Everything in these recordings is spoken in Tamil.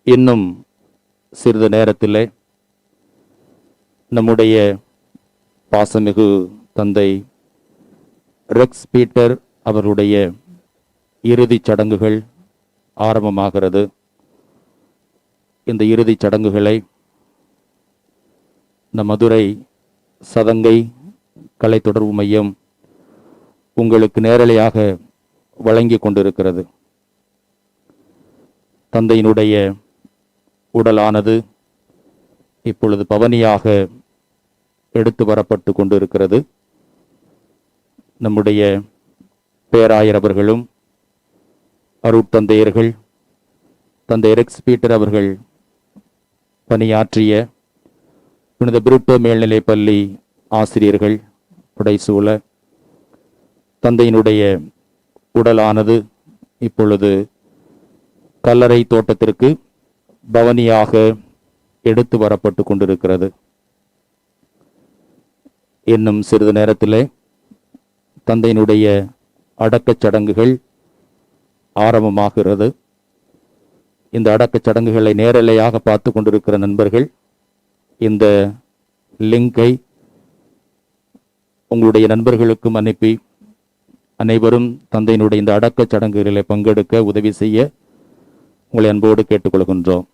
இன்னும் சிறிது நேரத்திலே நம்முடைய பாசமிகு தந்தை ரெக்ஸ் பீட்டர் அவருடைய இறுதிச் சடங்குகள் ஆரம்பமாகிறது. இந்த இறுதிச் சடங்குகளை நம் மதுரை சதங்கை கலை தொடர்பு மையம் உங்களுக்கு நேரலையாக வழங்கி கொண்டிருக்கிறது. தந்தையினுடைய உடலானது இப்பொழுது பவனியாக எடுத்து வரப்பட்டு கொண்டிருக்கிறது. நம்முடைய பேராயர் அவர்களும் அருட்தந்தையர்கள், தந்தை ரெக்ஸ் பீட்டர் அவர்கள் பணியாற்றிய புனித பிரிட்டோ மேல்நிலைப் பள்ளி ஆசிரியர்கள் புடைசூழ தந்தையினுடைய உடலானது இப்பொழுது கல்லறை தோட்டத்திற்கு பவனியாக எடுத்து வரப்பட்டு கொண்டிருக்கிறது. இன்னும் சிறிது நேரத்திலே தந்தையினுடைய அடக்கச் சடங்குகள் ஆரம்பமாகிறது. இந்த அடக்கச் சடங்குகளை நேரலையாக பார்த்து கொண்டிருக்கிற நண்பர்கள் இந்த லிங்கை உங்களுடைய நண்பர்களுக்கும் அனுப்பி அனைவரும் தந்தையினுடைய இந்த அடக்கச் சடங்குகளில் பங்கெடுக்க உதவி செய்ய உங்களை அன்போடு கேட்டுக்கொள்கின்றோம்.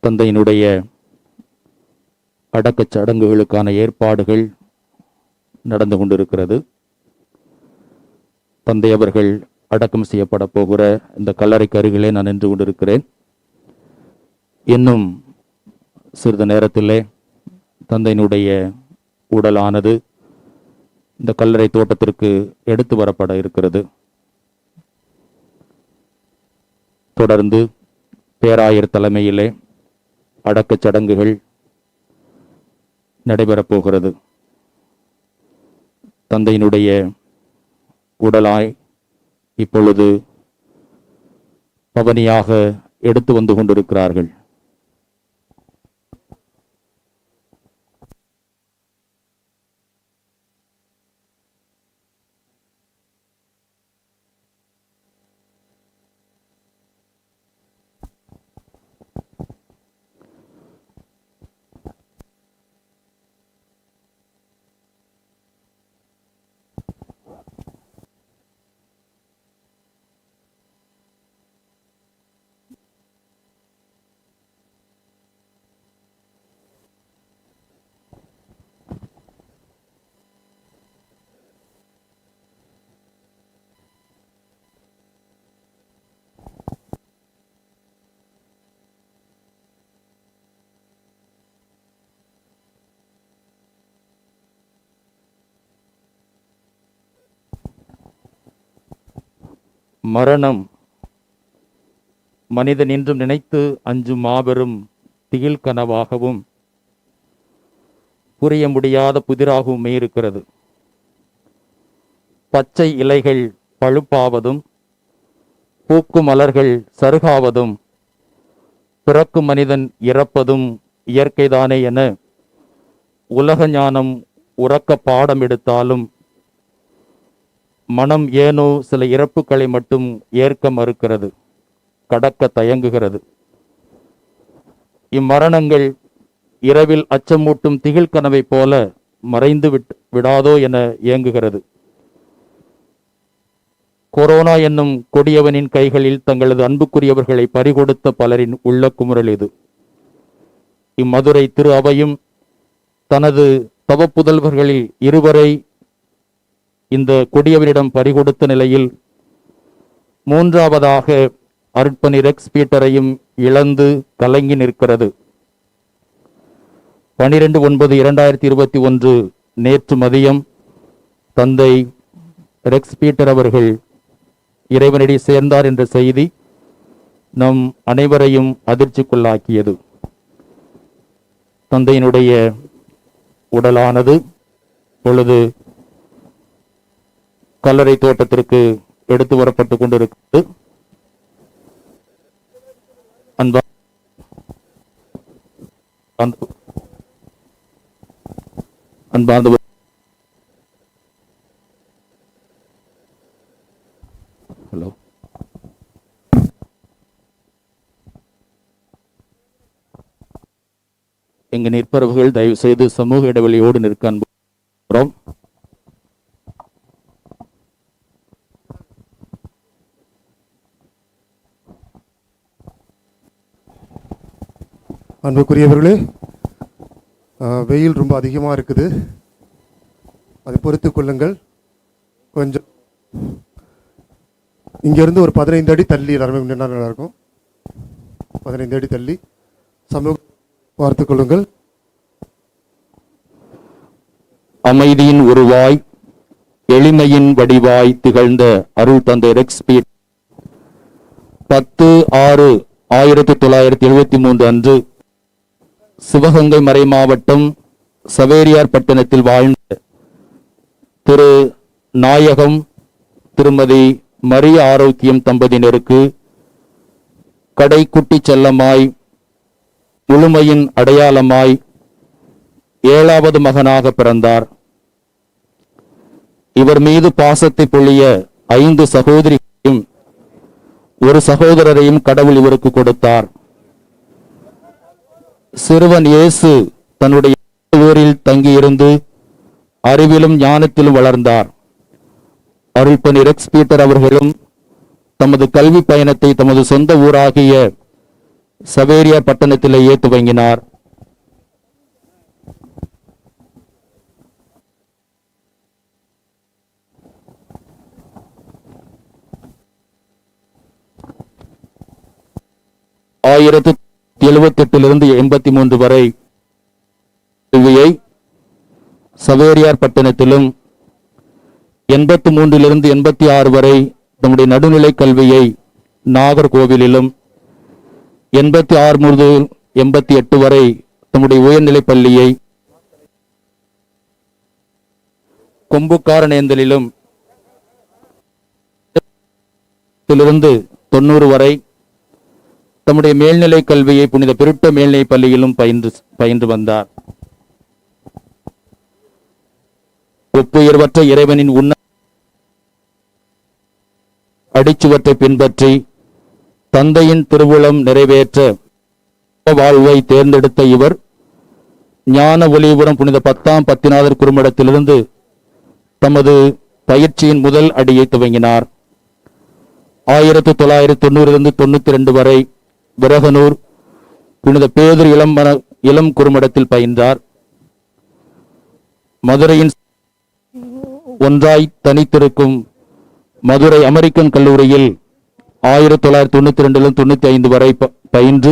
தந்தையினுடைய அடக்கச் சடங்குகளுக்கான ஏற்பாடுகள் நடந்து கொண்டிருக்கிறது. தந்தை அவர்கள் அடக்கம் செய்யப்பட போகிற இந்த கல்லறைக்கு அருகிலே நான் நின்று கொண்டிருக்கிறேன். இன்னும் சிறிது நேரத்திலே தந்தையினுடைய உடலானது இந்த கல்லறை தோட்டத்திற்கு எடுத்து வரப்பட இருக்கிறது. தொடர்ந்து பேராயர் தலைமையிலே அடக்கச் சடங்குகள் நடைபெறப்போகிறது. தந்தையினுடைய உடலாய் இப்பொழுது பவனியாக எடுத்து வந்து கொண்டிருக்கிறார்கள். மரணம் மனிதன் என்றும் நினைத்து அஞ்சும் மாபெரும் திகில் கனவாகவும் புரிய முடியாத புதிராகவும் இருக்கிறது. பச்சை இலைகள் பழுப்பாவதும் பூக்கும் மலர்கள் சருகாவதும் பிறக்கும் மனிதன் இறப்பதும் இயற்கைதானே என உலக ஞானம் உறக்க பாடம் எடுத்தாலும் மனம் ஏனோ சில இறப்புகளை மட்டும் ஏற்க மறுக்கிறது, கடக்க தயங்குகிறது. இம்மரணங்கள் இரவில் அச்சமூட்டும் திகில் கனவை போல மறைந்து விடாதோ என ஏங்குகிறது. கொரோனா என்னும் கொடியவனின் கைகளில் தங்களது அன்புக்குரியவர்களை பறிகொடுத்த பலரின் உள்ள குமுறல் இது. இம்மதுரை திரு அவையும் தனது தவப்புதல்வர்களில் இருவரை இந்த கொடியவரிடம் பறிகொடுத்த நிலையில் மூன்றாவதாக அருட்பணி ரெக்ஸ் பீட்டரையும் இழந்து கலங்கி நிற்கிறது. 12/9/2021 நேற்று மதியம் தந்தை ரெக்ஸ் பீட்டர் அவர்கள் இறைவனடி சேர்ந்தார் என்ற செய்தி நம் அனைவரையும் அதிர்ச்சிக்குள்ளாக்கியது. தந்தையினுடைய உடலானது பொழுது கல்லறை தோட்டத்திற்கு எடுத்து வரப்பட்டு கொண்டிருக்கிறது. அன்பார்ந்த ஹலோ எங்க நிற்பவர்கள் தயவு செய்து சமூக இடைவெளியோடு நிற்க அன்புகிறோம். அன்புக்குரியவர்களே, வெயில் ரொம்ப அதிகமாக இருக்குது, அதை பொறுத்து கொள்ளுங்கள். கொஞ்சம் இங்கேருந்து ஒரு 15 அடி தள்ளி எல்லாருமே நல்லா இருக்கும். 15 அடி தள்ளி சமூக பார்த்து கொள்ளுங்கள். அமைதியின் உருவாய் எளிமையின் வடிவாய் திகழ்ந்த அருள் தந்தை ரெக்ஸ் பீட்டர் 10/6/1973 அன்று சிவகங்கை மறை மாவட்டம் சவேரியார் பட்டணத்தில் வாழ்ந்த திரு நாயகம் திருமதி மரிய ஆரோக்கியம் தம்பதியினருக்கு கடைக்குட்டி செல்லமாய் முழுமையின் அடையாளமாய் 7வது மகனாக பிறந்தார். இவர் மீது பாசத்தை பொழிய 5 சகோதரிகளையும் ஒரு சகோதரரையும் கடவுள் இவருக்கு கொடுத்தார். சிறுவன் இயேசு தன்னுடைய ஊரில் தங்கியிருந்து அறிவிலும் ஞானத்திலும் வளர்ந்தார். அருள்பணி ரெக்ஸ் பீட்டர் அவர்களும் தமது கல்வி பயணத்தை தமது சொந்த ஊராகிய சவேரியார் பட்டணத்திலேயே துவங்கினார். ஆயிரத்து 1978 வரை கல்வியை சவேரியார் பட்டணத்திலும் 83 86 வரை தம்முடைய நடுநிலை கல்வியை நாகர்கோவிலிலும் 86 முதல் 88 வரை தம்முடைய உயர்நிலை பள்ளியை கொம்புக்காரனேந்தலிலும் 90 வரை தம்முடைய மேல்நிலை கல்வியை புனித பெருட்ட மேல்நிலை பள்ளியிலும் பயின்று வந்தார். ஒப்புயர்வற்ற இறைவனின் அடிச்சுவற்றை பின்பற்றி தந்தையின் திருவுளம் நிறைவேற்ற வாழ்வை தேர்ந்தெடுத்த இவர் ஞான ஒளிபுரம் புனித 10ஆம் பத்திநாதர் குறுமடத்திலிருந்து தமது பயிற்சியின் முதல் அடியை துவங்கினார். 1990 92 வரை விரகனூர் புனித பேதுரு இளம் குறுமடத்தில் பயின்றார். மதுரையின் ஒன்றாய் தனித்திருக்கும் மதுரை அமெரிக்கன் கல்லூரியில் 1992 95 வரை பயின்று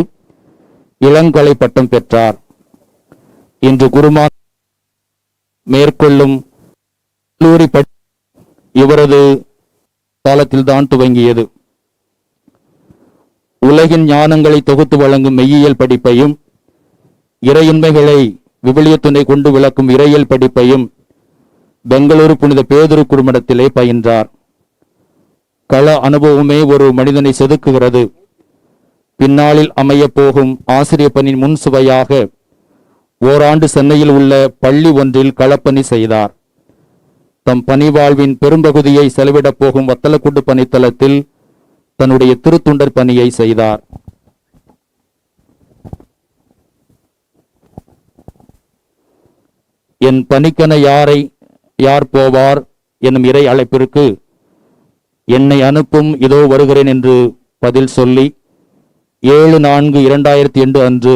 இளங்கலை பட்டம் பெற்றார். இன்று குருமா மேற்கொள்ளும் கல்லூரி இவரது காலத்தில்தான் துவங்கியது. உலகின் ஞானங்களை தொகுத்து வழங்கும் மெய்யியல் படிப்பையும் இறையின்மைகளை விவிலிய துணை கொண்டு விளக்கும் இறையியல் படிப்பையும் பெங்களூரு புனித பேதுரு குறுமடத்திலே பயின்றார். கள அனுபவமே ஒரு மனிதனை செதுக்குகிறது. பின்னாளில் அமைய போகும் ஆசிரிய பணியின் முன் சுவையாக ஓராண்டு சென்னையில் உள்ள பள்ளி ஒன்றில் களப்பணி செய்தார். தம் பணிவாழ்வின் பெரும்பகுதியை செலவிடப் போகும் வத்தலக்குண்டு பணித்தளத்தில் தன்னுடைய திருத்துண்டர் பணியை செய்தார். என் பணிக்கென யார் போவார் என்னும் இறை அழைப்பிற்கு என்னை அனுப்பும் இதோ வருகிறேன் என்று பதில் சொல்லி 7/4/2002 அன்று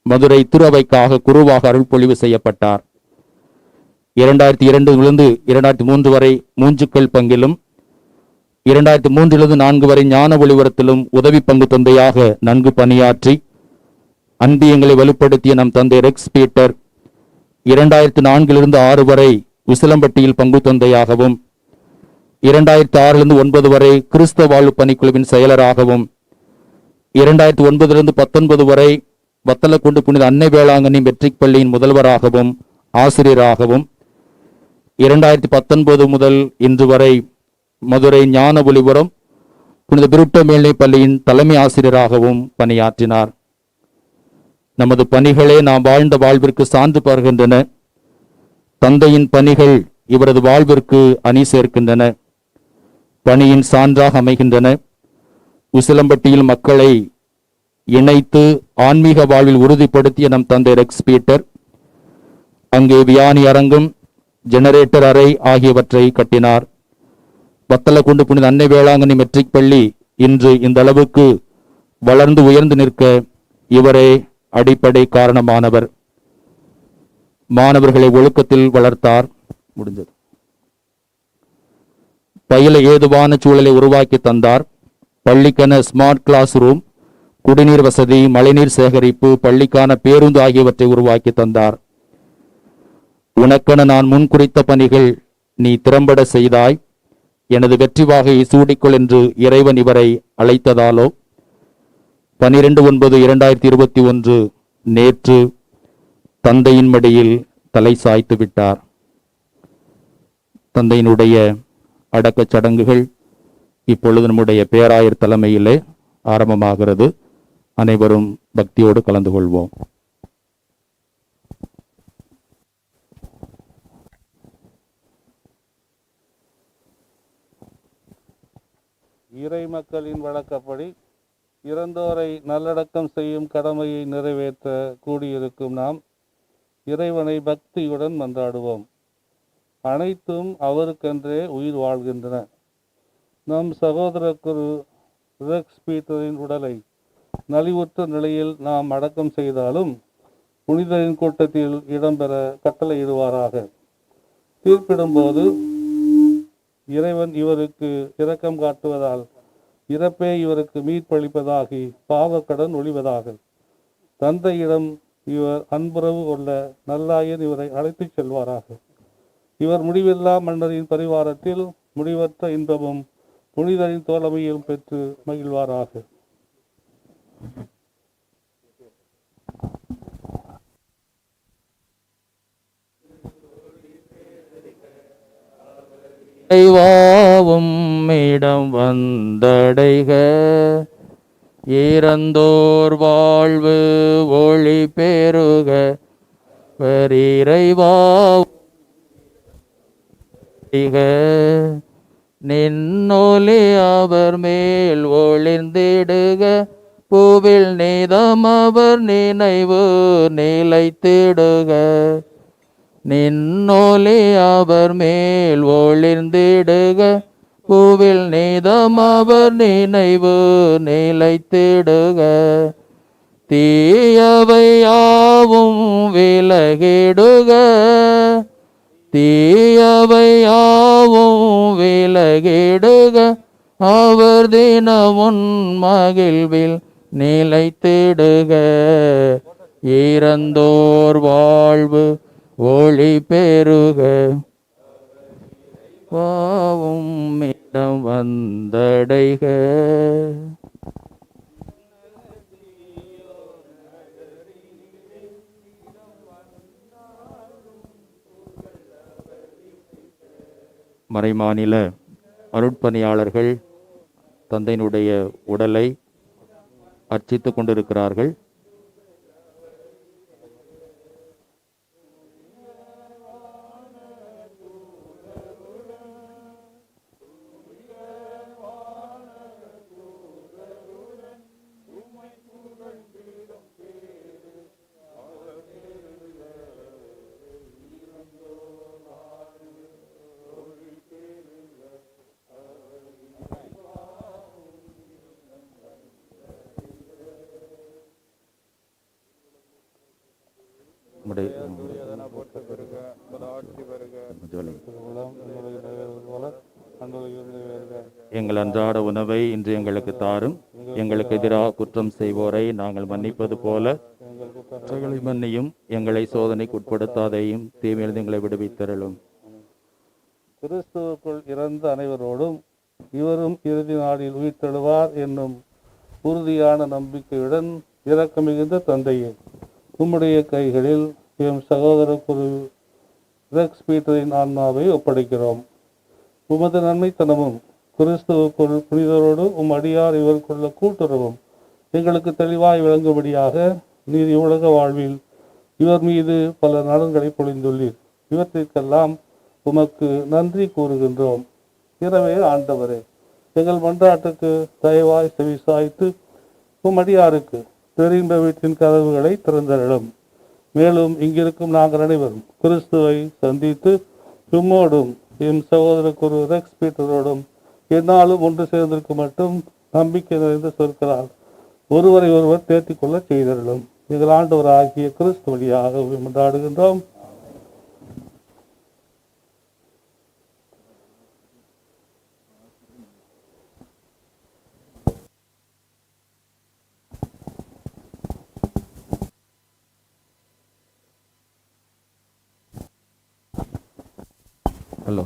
மதுரை திருவைக்காக குருவாக அருள்பொழிவு செய்யப்பட்டார். 2002 2003 வரை மூஞ்சுக்கள் பங்கிலும் 2003 4 வரை ஞான ஒளிபரத்திலும் உதவி பங்கு தந்தையாக நன்கு பணியாற்றி அன்பியங்களை வலுப்படுத்திய நம் தந்தை ரெக்ஸ் பீட்டர் 2004 6 வரை உசிலம்பட்டியில் பங்கு தந்தையாகவும் 2006 9 வரை கிறிஸ்தவ வாழ்வு பணிக்குழுவின் செயலராகவும் 2009 19 வரை வத்தலக்குண்டு புனித அன்னை வேளாங்கண்ணி மெட்ரிக் பள்ளியின் முதல்வராகவும் ஆசிரியராகவும் 2019 முதல் இன்று வரை மதுரை ஞான ஒளிபுரம் புனித பிருட்டோ மேல்நிலைப் பள்ளியின் தலைமை ஆசிரியராகவும் பணியாற்றினார். நமது பணிகளே நாம் வாழ்ந்த வாழ்விற்கு சான்று பகர்கின்றன. தந்தையின் பணிகள் இவரது வாழ்விற்கு அணி சேர்க்கின்றன, பணியின் சான்றாக அமைகின்றன. உசிலம்பட்டியில் மக்களை இணைத்து ஆன்மீக வாழ்வில் உறுதிப்படுத்திய நம் தந்தை ரெக்ஸ் பீட்டர் அங்கே வியானி அரங்கம், ஜெனரேட்டர் அறை ஆகியவற்றை கட்டினார். வத்தலக்குண்டு புனித அன்னை வேளாங்கண்ணி மெட்ரிக் பள்ளி இன்று இந்த அளவுக்கு வளர்ந்து உயர்ந்து நிற்க இவரே அடிப்படை காரணமானவர். மாணவர்களை ஒழுக்கத்தில் வளர்த்தார். முடிஞ்சது. பயில ஏதுவான சூழலை உருவாக்கி தந்தார். பள்ளிக்கான ஸ்மார்ட் கிளாஸ் ரூம், குடிநீர் வசதி, மழைநீர் சேகரிப்பு, பள்ளிக்கான பேருந்து ஆகியவற்றை உருவாக்கி தந்தார். உனக்கென நான் முன்குறித்த பணிகள் நீ திறம்பட செய்தாய், எனது வெற்றி வாகையை சூடிக்கொள் என்று இறைவன் இவரை அழைத்ததாலோ 12/9/2021 நேற்று தந்தையின் மடியில் தலை சாய்த்து விட்டார். தந்தையினுடைய அடக்கச் சடங்குகள் இப்பொழுது நம்முடைய பேராயர் தலைமையிலே ஆரம்பமாகிறது. அனைவரும் பக்தியோடு கலந்து கொள்வோம். இறை மக்களின் வழக்கப்படி இறந்தோரை நல்லடக்கம் செய்யும் கடமையை நிறைவேற்ற கூடியிருக்கும் நாம் இறைவனை பக்தியுடன் மன்றாடுவோம். அனைத்தும் அவருக்கென்றே உயிர் வாழ்கின்றன. நம் சகோதர குரு ரெக்ஸ் பீட்டரின் உடலை நலிவுற்ற நிலையில் நாம் அடக்கம் செய்தாலும் புனிதரின் கூட்டத்தில் இடம்பெற கட்டளையிடுவாராக. தீர்ப்பிடும்போது இறைவன் இவருக்கு இரக்கம் காட்டுவதால் இறப்பே இவருக்கு மீட்பளிப்பதாகி பாவக்கடன் ஒழிவதாக. தந்தையிடம் இவர் அன்புறவு கொள்ள நல்லாயன் இவரை அழைத்துச் செல்வாராக. இவர் முடிவில்லா மன்னரின் பரிவாரத்தில் முடிவற்ற இன்பமும் புனிதரின் தோழமையும் பெற்று மகிழ்வாராக. இறைவாவும் இடம் வந்தடைக, இறந்தோர் வாழ்வு ஒளி பெருக, இறைவாவும் நின்னொலி அவர் மேல் ஒளிர்ந்திடுக, பூவில் நீதம் அவர் நினைவு நிலைத்திடுக. நின்னொலி அவர் மேல் ஒளிர்ந்திடுக, பூவில் நீதம் அவர் நினைவு நிலைத்திடுக. தீயவையாவும் விலகிடுக, தீயவையாவும் விலகிடுக, அவர் தினமுன் மகிழ்வில் நிலைத்திடுக. இறந்தோர் வாழ்வு ஒளி பெருக, வாவும் இடம் வந்தடைக. மறைமாநில அருட்பணியாளர்கள் தந்தையினுடைய உடலை அர்ச்சித்துக் கொண்டிருக்கிறார்கள். எங்கள் அன்றாட உணவை இன்று எங்களுக்கு தாரும். எங்களுக்கு எதிராக குற்றம் செய்வோரை நாங்கள் மன்னிப்பது போல குற்றங்களை மன்னியும். எங்களை சோதனைக்கு உட்படுத்தாதையும் தீமையிலிருந்து எங்களை விடுவித்தருளும். கிறிஸ்துவுக்குள் இறந்த அனைவரோடும் இவரும் இறுதி நாளில் உயிர்த்தெழுவார் என்னும் உறுதியான நம்பிக்கையுடன் இரக்கம் மிகுந்த தந்தையே, உம்முடைய கைகளில் எம் சகோதர குரு ரெக்ஸ் பீட்டரின் ஆன்மாவை ஒப்படைக்கிறோம். உமது நன்மைத்தனமும் கிறிஸ்துவுக்குள் புனிதரோடு அடியார் இவருக்குள்ள கூட்டுறவும் எங்களுக்கு தெளிவாய் விளங்கும்படியாக நீர் இவ்வுலக வாழ்வில் இவர் மீது பல நலன்களை பொழிந்துள்ளீர். இவற்றிற்கெல்லாம் உமக்கு நன்றி கூறுகின்றோம். எனவே ஆண்டவரே, எங்கள் மன்றாட்டுக்கு தயவாய் செவிசாய்த்து அடியாருக்கு தெரிந்த வீட்டின் கதவுகளை திறந்தருளும். மேலும் இங்கிருக்கும் நாங்கள் அனைவரும் கிறிஸ்துவை சந்தித்து உம்மோடும் என் சகோதர குரு ரெக்ஸ் பீட்டரோடும் என்னாலும் ஒன்று சேர்ந்திருக்கும் மட்டும் நம்பிக்கை நிறைந்த சொற்களால் ஒருவரை ஒருவர் தேர்த்திக் கொள்ள செய்தருளும். எங்கள் ஆண்டவர் ஆகிய கிறிஸ்து வழியாக கொண்டாடுகின்றோம். ஹலோ.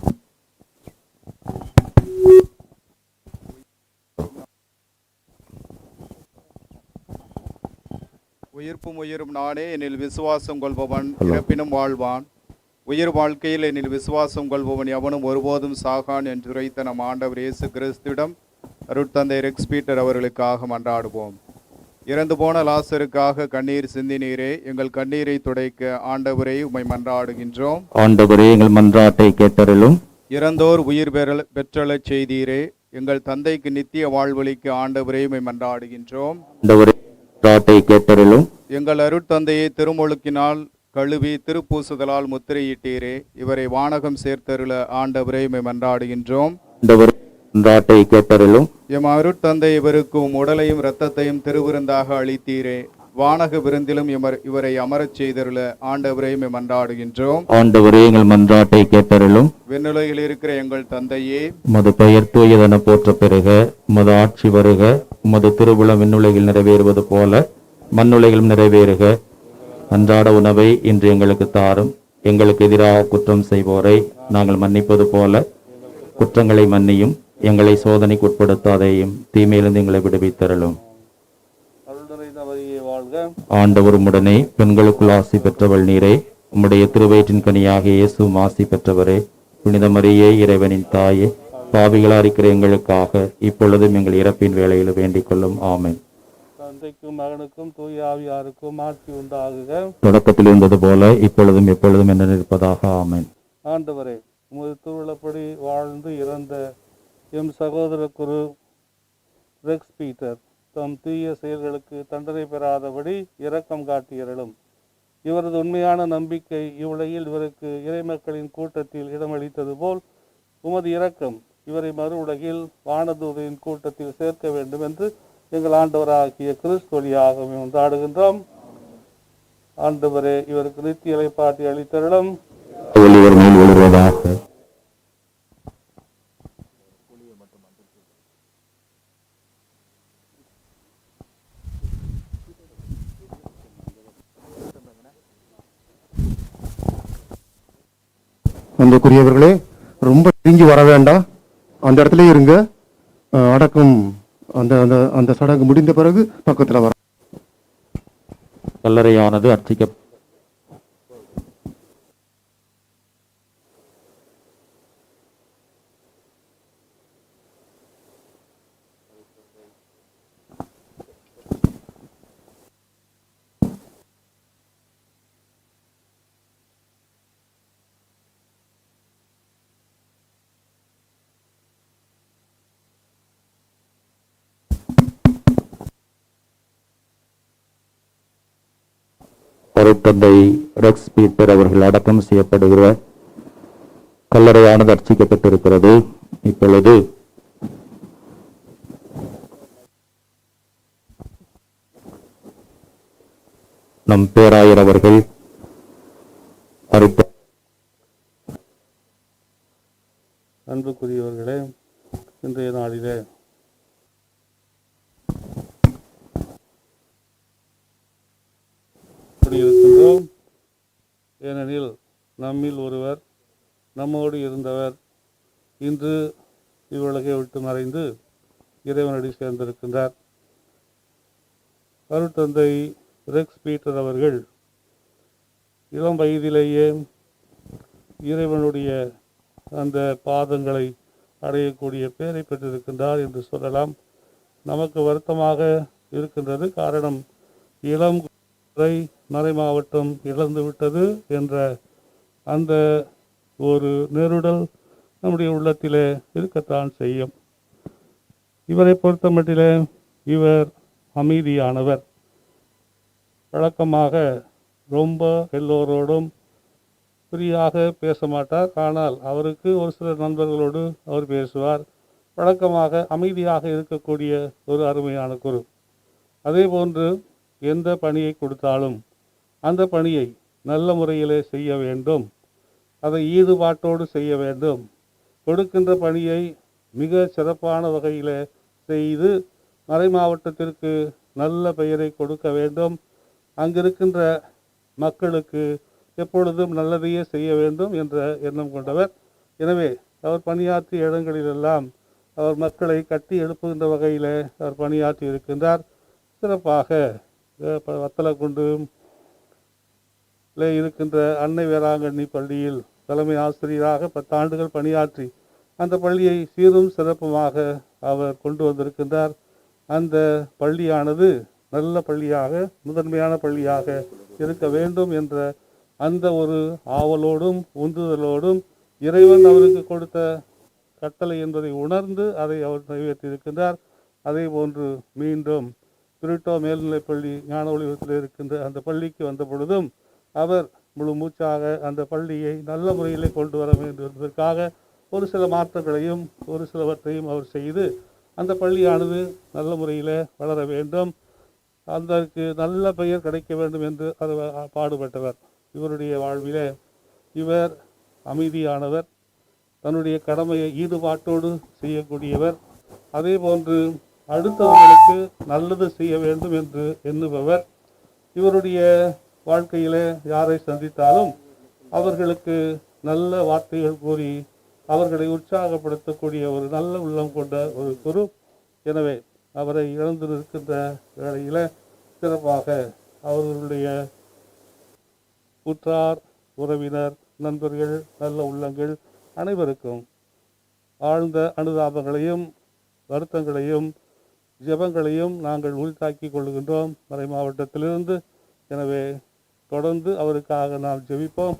உயிர்ப்பும் உயிரும் நானே, என்னில் விசுவாசம் கொள்பவன் இறப்பினும் வாழ்வான். உயிர் வாழ்க்கையில் என்னில் விசுவாசம் கொள்பவன் எவனும் ஒருபோதும் சாகான் என்று உரைத்த நம் ஆண்டவர் இயேசு கிறிஸ்துவிடம் அருட்தந்தை ரெக்ஸ் பீட்டர் அவர்களுக்காக மன்றாடுவோம். இறந்து போன லாசருக்காக கண்ணீர் சிந்தினீரே, எங்கள் கண்ணீரை துடைக்க ஆண்டவரே உம்மை மன்றாடுகின்றோம். ஆண்டவரே, எங்கள் மன்றாட்டை கேட்டருளும். இறந்தோர் உயிர் பெற்றலச் செய்தீரே, எங்கள் தந்தைக்கு நித்திய வாழ்வழிக்கு ஆண்டவரே உம்மை மன்றாடுகின்றோம். மன்றாட்டை கேட்டருளும். எங்கள் அருட்தந்தையை திருமுழுக்கினால் கழுவி திருப்பூசுதலால் முத்திரையிட்டீரே, இவரை வானகம் சேர்த்தருள ஆண்டவரே உம்மை மன்றாடுகின்றோம். மன்றாட்டை கேட்டருளும். எம் அருட்தந்தை இவருக்கும் உடலையும் இரத்தத்தையும் திருவிருந்தாக அளித்தீரே, வானக விருந்திலும் இவரை அமரச் செய்தருள ஆண்டவரை மன்றாடுகின்றோம். ஆண்டவரே, எங்கள் மன்றாட்டை கேட்டருளும். விண்ணுலகில் இருக்கிற எங்கள் தந்தையே, உமது பெயர் தூயதென போற்ற பெறுக. உமது ஆட்சி வருக. உமது திருவுளம் விண்ணுலகில் நிறைவேறுவது போல மண்ணுலகிலும் நிறைவேறுக. அன்றாட உணவை இன்று எங்களுக்கு தாரும். எங்களுக்கு எதிராக குற்றம் செய்வோரை நாங்கள் மன்னிப்பது போல குற்றங்களை மன்னியும். எங்களை சோதனைக்கு உட்படுத்தாதேயும், தீமையிலிருந்து எங்களை விடுவித்தருளும். ஆண்டவர் உம்முடனே, பெண்களுக்குள் ஆசி பெற்றவள் நீரே. உம்முடைய திருவயிற்றின் கனியாக இயேசுவும் ஆசி பெற்றவரே. புனித மரியே, இறைவனின் தாயே, பாவிகளா இருக்கிற எங்களுக்காக இப்பொழுதும் எங்கள் இறப்பின் வேளையில் வேண்டிக் கொள்ளும். ஆமென். தந்தைக்கும் மகனுக்கும் தூய ஆவியாருக்கும் ஆட்சி உண்டாகுக. தொடக்கத்தில் இருந்தது போல இப்பொழுதும் எப்பொழுதும் என்று நிற்பதாக. ஆமென். ஆண்டவரே, உமது திருவிழப்படி வாழ்ந்து இறந்த எம் சகோதர குரு ரெக்ஸ் பீட்டர் தம் தீய செயல்களுக்கு தண்டனை பெறாதபடி இரக்கம் காட்டியருளும். இவரது உண்மையான நம்பிக்கை இவ்வுலகில் இவருக்கு இறைமக்களின் கூட்டத்தில் இடமளித்தது போல் உமது இரக்கம் இவரை மறு உலகில் வானதூதரின் கூட்டத்தில் சேர்க்க வேண்டும் என்று எங்கள் ஆண்டவராகிய கிறிஸ்து வழியாக கொண்டாடுகின்றோம். ஆண்டவரே, இவருக்கு நித்திய இளைப்பாற்றி அளித்தருளும். அன்புக்குரியவர்களே, ரொம்ப நெருங்கி வர வேண்டாம், அந்த இடத்துல இருங்க. அடக்கம் அந்த அந்த அந்த சடங்கு முடிந்த பிறகு பக்கத்தில் வர. கல்லறையானது அர்ச்சிக்க அருட்தந்தை ரெக்ஸ் பீட்டர் அவர்கள் அடக்கம் செய்யப்படுகிற கல்லறையானது அர்ச்சிக்கப்பட்டிருக்கிறது. இப்பொழுது நம் பேராயர் அவர்கள் அன்புக்குரியவர்களே, இன்றைய நாளிலே இருக்கின்றோம். ஏனெனில் நம்மில் ஒருவர், நம்மோடு இருந்தவர் இன்று இவ்வுலகை விட்டு மறைந்து இறைவனடி சேர்ந்திருக்கின்றார். அருட்தந்தை ரெக்ஸ் பீட்டர் அவர்கள் இளம் வயதிலேயே இறைவனுடைய அந்த பாதங்களை அடையக்கூடிய பேரை பெற்றிருக்கின்றார் என்று சொல்லலாம். நமக்கு வருத்தமாக இருக்கின்றது. காரணம், இளம் மறை மாவட்டம் இழந்துவிட்டது என்ற அந்த ஒரு நெருடல் நம்முடைய உள்ளத்திலே இருக்கத்தான் செய்யும். இவரை பொறுத்தமட்டிலே இவர் அமைதியானவர். வழக்கமாக ரொம்ப எல்லோரோடும் ஃப்ரீயாக பேச மாட்டார். ஆனால் அவருக்கு ஒரு சில நண்பர்களோடு அவர் பேசுவார். வழக்கமாக அமைதியாக இருக்கக்கூடிய ஒரு அருமையான குரு. அதே போன்று எந்த பணியை கொடுத்தாலும் அந்த பணியை நல்ல முறையிலே செய்ய வேண்டும், அதை ஈடுபாட்டோடு செய்ய வேண்டும். கொடுக்கின்ற பணியை மிக சிறப்பான வகையில் செய்து மறை மாவட்டத்திற்கு நல்ல பெயரை கொடுக்க வேண்டும். அங்கிருக்கின்ற மக்களுக்கு எப்பொழுதும் நல்லதையே செய்ய வேண்டும் என்ற எண்ணம் கொண்டவர். எனவே அவர் பணியாற்றிய இடங்களிலெல்லாம் அவர் மக்களை கட்டி எழுப்புகின்ற வகையில் அவர் பணியாற்றி இருக்கின்றார். சிறப்பாக வத்தலக்குண்டு இருக்கின்ற அன்னை வேளாங்கண்ணி பள்ளியில் தலைமை ஆசிரியராக 10 ஆண்டுகள் பணியாற்றி அந்த பள்ளியை சீரும் சிறப்புமாக அவர் கொண்டு வந்திருக்கின்றார். அந்த பள்ளியானது நல்ல பள்ளியாக, முதன்மையான பள்ளியாக இருக்க வேண்டும் என்ற அந்த ஒரு ஆவலோடும் உந்துதலோடும் இறைவன் அவருக்கு கொடுத்த கட்டளை என்பதை உணர்ந்து அதை அவர் நிறைவேற்றியிருக்கின்றார். அதே போன்று மீண்டும் பிரிட்டோ மேல்நிலைப்பள்ளி ஞான ஒளிவத்தில் இருக்கின்ற அந்த பள்ளிக்கு வந்த பொழுதும் அவர் முழு மூச்சாக அந்த பள்ளியை நல்ல முறையிலே கொண்டு வர வேண்டும் என்பதற்காக ஒரு சில மாற்றங்களையும் ஒரு சிலவற்றையும் அவர் செய்து அந்த பள்ளியானது நல்ல முறையில் வளர வேண்டும், அதற்கு நல்ல பெயர் கிடைக்க வேண்டும் என்று அவர் பாடுபட்டவர். இவருடைய வாழ்விலே இவர் அமைதியானவர், தன்னுடைய கடமையை ஈடுபாட்டோடு செய்யக்கூடியவர். அதே போன்று அடுத்தவர்களுக்கு நல்லது செய்ய வேண்டும் என்று எண்ணுபவர். இவருடைய வாழ்க்கையிலே யாரை சந்தித்தாலும் அவர்களுக்கு நல்ல வார்த்தைகள் கூறி அவர்களை உற்சாகப்படுத்தக்கூடிய ஒரு நல்ல உள்ளம் கொண்ட ஒரு குரு. எனவே அவரை இழந்து நிற்கின்ற வேளையில் சிறப்பாக அவர்களுடைய உற்றார் உறவினர் நண்பர்கள் நல்ல உள்ளங்கள் அனைவருக்கும் ஆழ்ந்த அனுதாபங்களையும் வருத்தங்களையும் ஜெபங்களையும் நாங்கள் உள்தாக்கி கொள்கின்றோம் மறை மாவட்டத்திலிருந்து. எனவே தொடர்ந்து அவருக்காக நாம் ஜெபிப்போம்.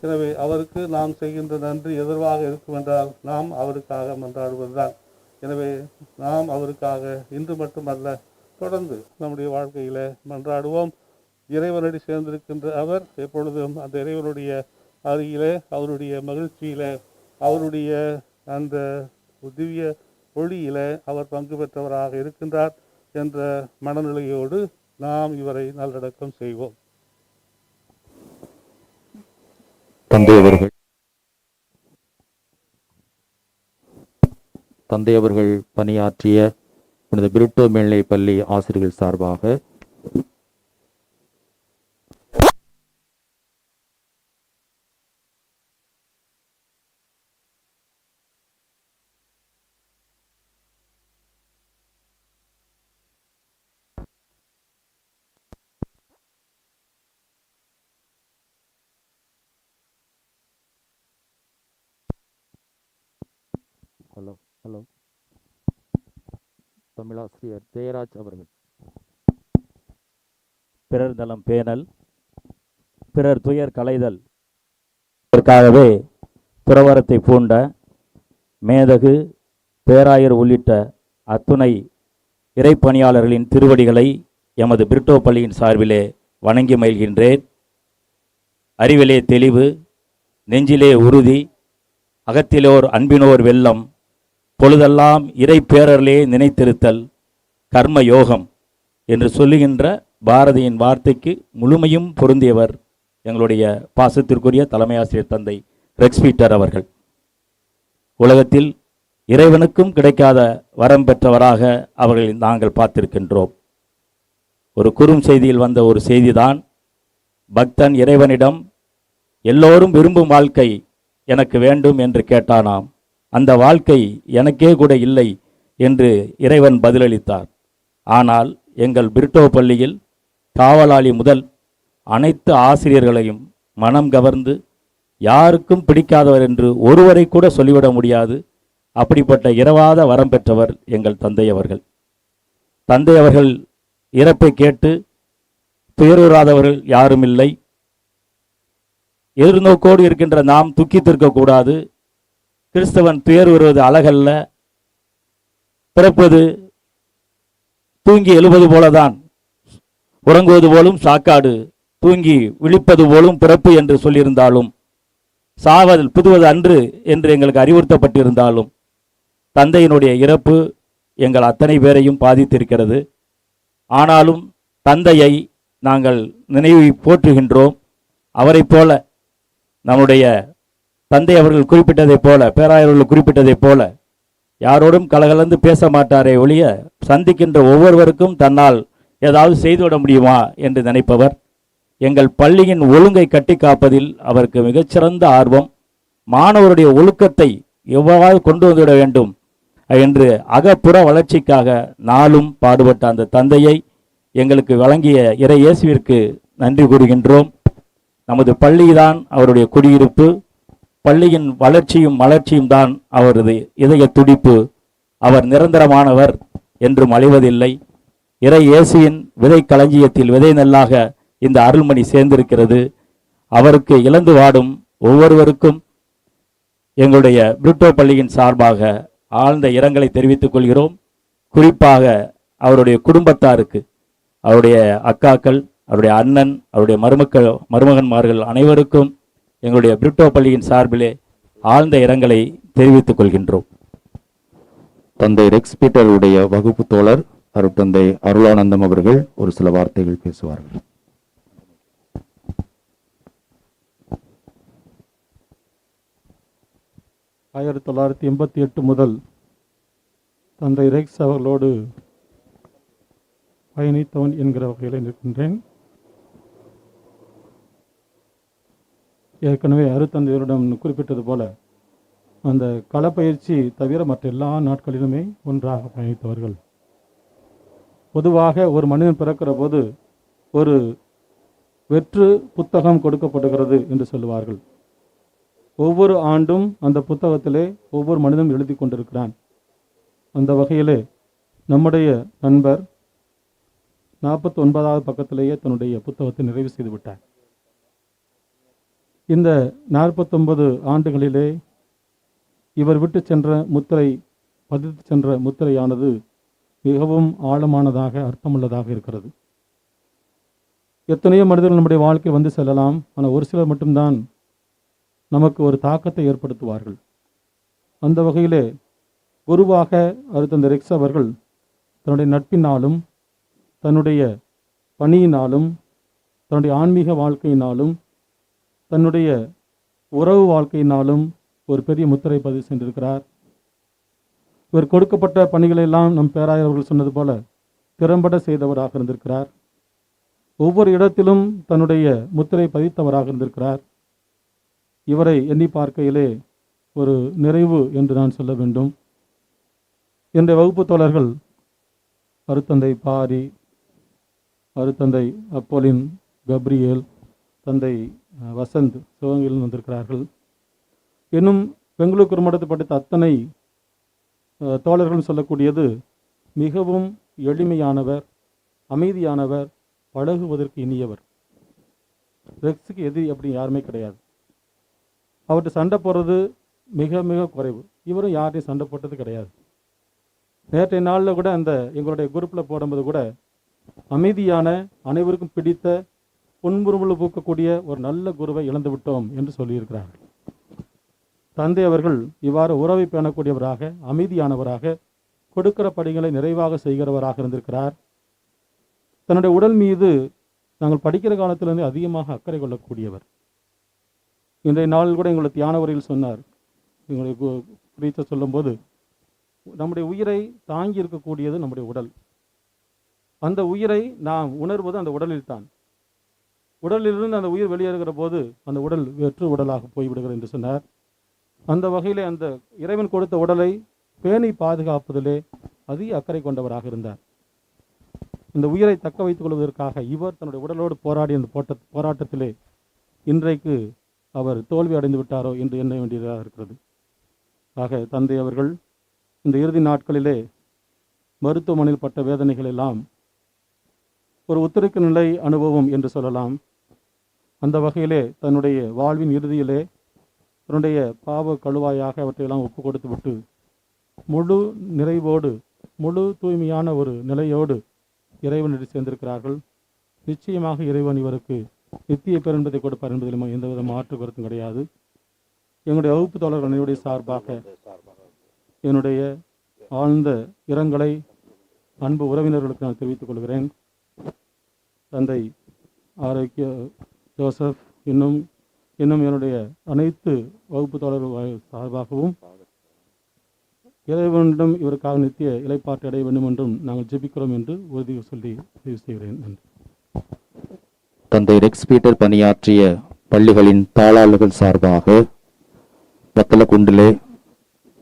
எனவே அவருக்கு நாம் செய்கின்ற நன்றி எதிர்வாக இருக்கும் என்றால் நாம் அவருக்காக மன்றாடுவதுதான். எனவே நாம் அவருக்காக இன்று மட்டுமல்ல தொடர்ந்து நம்முடைய வாழ்க்கையில் மன்றாடுவோம். இறைவனடி சேர்ந்திருக்கின்ற அவர் எப்பொழுதும் அந்த இறைவனுடைய அருகிலே, அவருடைய மகிழ்ச்சியில், அவருடைய அந்த திவ்ய ஒளியில் அவர் பங்கு பெற்றவராக இருக்கின்றார் என்ற மனநிலையோடு நாம் இவரை நல்லடக்கம் செய்வோம். தந்தை அவர்கள் பணியாற்றிய புனித பிரிட்டோ மேல்நிலைப் பள்ளி ஆசிரியர்கள் சார்பாக தமிழாசிரியர் ஜெயராஜ் அவர்கள். பிறர் நலம் பேணல், பிறர் துயர் களைதல் இதற்காகவே துறவரத்தை பூண்ட மேதகு பேராயர் உள்ளிட்ட அத்துணை இறைப்பணியாளர்களின் திருவடிகளை எமது பிரிட்டோ பள்ளியின் சார்பிலே வணங்கி மகிழ்கின்றேன். அறிவிலே தெளிவு, நெஞ்சிலே உறுதி, அகத்திலோர் அன்பினோர் வெள்ளம், பொழுதெல்லாம் இறை பேரர்களே நினைத்திருத்தல், கர்ம யோகம் என்று சொல்லுகின்ற பாரதியின் வார்த்தைக்கு முழுமையும் பொருந்தியவர் எங்களுடைய பாசத்திற்குரிய தலைமை ஆசிரியர் தந்தை ரெக்ஸ் பீட்டர் அவர்கள். உலகத்தில் இறைவனுக்கும் கிடைக்காத வரம் பெற்றவராக அவர்களை நாங்கள் பார்த்திருக்கின்றோம். ஒரு குறும் செய்தியில் வந்த ஒரு செய்திதான், பக்தன் இறைவனிடம் எல்லோரும் விரும்பும் வாழ்க்கை எனக்கு வேண்டும் என்று கேட்டானாம். அந்த வாழ்க்கை எனக்கே கூட இல்லை என்று இறைவன் பதிலளித்தார். ஆனால் எங்கள் பிரிட்டோ பள்ளியில் காவலாளி முதல் அனைத்து ஆசிரியர்களையும் மனம் கவர்ந்து யாருக்கும் பிடிக்காதவர் என்று ஒருவரை கூட சொல்லிவிட முடியாது. அப்படிப்பட்ட இரவாத வரம் பெற்றவர் எங்கள் தந்தை அவர்கள். தந்தை அவர்கள் இறப்பை கேட்டு துயருறாதவர்கள் யாரும் இல்லை. எதிர்நோக்கோடு இருக்கின்ற நாம் துக்கித்திருக்கக்கூடாது. கிறிஸ்தவன் துயர் வருவது அழகல்ல. பிறப்பது தூங்கி எழுவது போலதான், உறங்குவது போலும் சாக்காடு, தூங்கி விழிப்பது போலும் பிறப்பு என்று சொல்லியிருந்தாலும், சாவதில் புதுவது அன்று என்று எங்களுக்கு அறிவுறுத்தப்பட்டிருந்தாலும், தந்தையினுடைய இறப்பு எங்கள் அத்தனை பேரையும் பாதித்திருக்கிறது. ஆனாலும் தந்தையை நாங்கள் நினைவு போற்றுகின்றோம். அவரை போல நம்முடைய தந்தை அவர்கள் குறிப்பிட்டதைப் போல, பேராயர்கள் குறிப்பிட்டதைப் போல யாரோடும் கலகலந்து பேச மாட்டாரே ஒழிய, சந்திக்கின்ற ஒவ்வொருவருக்கும் தன்னால் ஏதாவது செய்துவிட முடியுமா என்று நினைப்பவர். எங்கள் பள்ளியின் ஒழுங்கை கட்டி காப்பதில் அவருக்கு மிகச்சிறந்த ஆர்வம். மாணவருடைய ஒழுக்கத்தை எவ்வாறு கொண்டு வந்துவிட வேண்டும் என்று அகப்புற வளர்ச்சிக்காக நாளும் பாடுபட்ட அந்த தந்தையை எங்களுக்கு வழங்கிய இறை இயேசுவிற்கு நன்றி கூறுகின்றோம். நமது பள்ளிதான் அவருடைய குடியிருப்பு. பள்ளியின் வளர்ச்சியும் மலர்ச்சியும் தான் அவரது இதய துடிப்பு. அவர் நிரந்தரமானவர் என்றும் அழிவதில்லை. இறை இயேசுவின் விதை களஞ்சியத்தில் விதை நெல்லாக இந்த அருள்மணி சேர்ந்திருக்கிறது. அவருக்கு இழந்து வாடும் ஒவ்வொருவருக்கும் எங்களுடைய பிரிட்டோ பள்ளியின் சார்பாக ஆழ்ந்த இரங்கலை தெரிவித்துக் கொள்கிறோம். குறிப்பாக அவருடைய குடும்பத்தாருக்கு, அவருடைய அக்காக்கள், அவருடைய அண்ணன், அவருடைய மருமகன்மார்கள் அனைவருக்கும் எங்களுடைய பிரிட்டோ பள்ளியின் சார்பிலே ஆழ்ந்த இரங்கலை தெரிவித்துக் கொள்கின்றோம். தந்தை ரெக்ஸ் பீட்டருடைய வகுப்பு தோழர் அருட்தந்தை அருளானந்தம் அவர்கள் ஒரு சில வார்த்தைகள் பேசுவார்கள். ஆயிரத்தி 1988 முதல் தந்தை ரெக்ஸ் அவர்களோடு பயணித்தவன் என்கிற வகையில் நிற்கின்றேன். ஏற்கனவே அருத்தந்தையரிடம் குறிப்பிட்டது போல அந்த களப்பயிற்சி தவிர மற்ற எல்லா நாட்களிலுமே ஒன்றாக பயணித்தவர்கள். பொதுவாக ஒரு மனிதன் பிறக்கிற போது ஒரு வெற்று புத்தகம் கொடுக்கப்படுகிறது என்று சொல்லுவார்கள். ஒவ்வொரு ஆண்டும் அந்த புத்தகத்திலே ஒவ்வொரு மனிதனும் எழுதி கொண்டிருக்கிறான். அந்த வகையிலே நம்முடைய நண்பர் 49வது பக்கத்திலேயே தன்னுடைய புத்தகத்தை நிறைவு செய்து விட்டார். இந்த 49 ஆண்டுகளிலே இவர் விட்டு சென்ற முத்திரை, பதித்து சென்ற முத்திரையானது மிகவும் ஆழமானதாக, அர்த்தமுள்ளதாக இருக்கிறது. எத்தனையோ மனிதர்கள் நம்முடைய வாழ்க்கை வந்து செல்லலாம். ஆனால் ஒரு சிலர் மட்டும்தான் நமக்கு ஒரு தாக்கத்தை ஏற்படுத்துவார்கள். அந்த வகையிலே குருவாக அருத்தந்தை ரெக்ஸ் அவர்கள் தன்னுடைய நட்பினாலும், தன்னுடைய பணியினாலும், தன்னுடைய ஆன்மீக வாழ்க்கையினாலும், தன்னுடைய உறவு வாழ்க்கையினாலும் ஒரு பெரிய முத்திரை பதிவு சென்றிருக்கிறார். இவர் கொடுக்கப்பட்ட பணிகளெல்லாம் நம் பேராயர் அவர்கள் சொன்னது போல திறம்பட செய்தவராக இருந்திருக்கிறார். ஒவ்வொரு இடத்திலும் தன்னுடைய முத்திரை பதித்தவராக இருந்திருக்கிறார். இவரை எண்ணி பார்க்கையிலே ஒரு நிறைவு என்று நான் சொல்ல வேண்டும். என்னுடைய வகுப்பு தோழர்கள் அருத்தந்தை பாரி, அருத்தந்தை அப்போலின் கப்ரியேல், தந்தை வசந்த் சிவகங்கையில் வந்திருக்கிறார்கள். இன்னும் பெங்களூர் குருமடத்தை படித்த அத்தனை தோழர்கள் சொல்லக்கூடியது மிகவும் எளிமையானவர், அமைதியானவர், பழகுவதற்கு இனியவர். ரெக்ஸுக்கு எதிரி அப்படி யாருமே கிடையாது. அவர்கிட்ட சண்டை போடுறது மிக மிக குறைவு. இவரும் யார்ட்டையும் சண்டை போட்டது கிடையாது. நேற்றைய நாளில் கூட அந்த எங்களுடைய குரூப்பில் போடும்போது கூட அமைதியான, அனைவருக்கும் பிடித்த, புன்முறுமுழு பூக்கக்கூடிய ஒரு நல்ல குருவை இழந்து விட்டோம் என்று சொல்லியிருக்கிறார்கள். தந்தை அவர்கள் இவ்வாறு உறவை பேணக்கூடியவராக, அமைதியானவராக, கொடுக்கிற பணிகளை நிறைவாக செய்கிறவராக இருந்திருக்கிறார். தன்னுடைய உடல் மீது நாங்கள் படிக்கிற காலத்திலிருந்து அதிகமாக அக்கறை கொள்ளக்கூடியவர். இன்றைய நாளில் கூட எங்களுடைய தியான உரையில் சொன்னார், எங்களுடைய குறித்து சொல்லும்போது, நம்முடைய உயிரை தாங்கி இருக்கக்கூடியது நம்முடைய உடல். அந்த உயிரை நாம் உணர்வது அந்த உடலில் தான். உடலிலிருந்து அந்த உயிர் வெளியேறுகிற போது அந்த உடல் வெற்று உடலாக போய்விடுகிறது என்று சொன்னார். அந்த வகையிலே அந்த இறைவன் கொடுத்த உடலை பேணி பாதுகாப்பதிலே அதிக அக்கறை கொண்டவராக இருந்தார். இந்த உயிரை தக்க வைத்துக் கொள்வதற்காக இவர் தன்னுடைய உடலோடு போராடிய அந்த போராட்டத்திலே இன்றைக்கு அவர் தோல்வி அடைந்து விட்டாரோ என்று எண்ண வேண்டியதாக இருக்கிறது. ஆக தந்தை அவர்கள் இந்த இறுதி நாட்களிலே மருத்துவமனையில் பட்ட வேதனைகள் எல்லாம் ஒரு உத்திரிக்க நிலை அனுபவம் என்று சொல்லலாம். அந்த வகையிலே தன்னுடைய வாழ்வின் இறுதியிலே தன்னுடைய பாவ கழுவாயாக அவற்றையெல்லாம் ஒப்பு கொடுத்து விட்டு முழு நிறைவோடு முழு தூய்மையான ஒரு நிலையோடு இறைவனிடம் சேர்ந்திருக்கிறார்கள். நிச்சயமாக இறைவன் இவருக்கு நித்திய பேரென்பதை கொடுப்பார் என்பதிலும் எந்தவித மாற்று கருத்தும் கிடையாது. எங்களுடைய வகுப்பு தோழர்கள் அனைவருடைய சார்பாக என்னுடைய ஆழ்ந்த இரங்கலை அன்பு உறவினர்களுக்கு நான் தெரிவித்துக் கொள்கிறேன். தந்தை ஆரோக்கிய ஜோசப் இன்னும் என்னுடைய அனைத்து வகுப்பு தோழர்கள் சார்பாகவும் இறைவனிடம் இவருக்காக நித்திய இலைப்பாற்று அடைய வேண்டும் என்றும் நாங்கள் ஜெபிக்கிறோம் என்று உறுதி சொல்லி பதிவு செய்கிறேன். நன்றி. தந்தை ரெக்ஸ் பீட்டர் பணியாற்றிய பள்ளிகளின் தாளாளர்கள் சார்பாக வத்தலக்குண்டிலே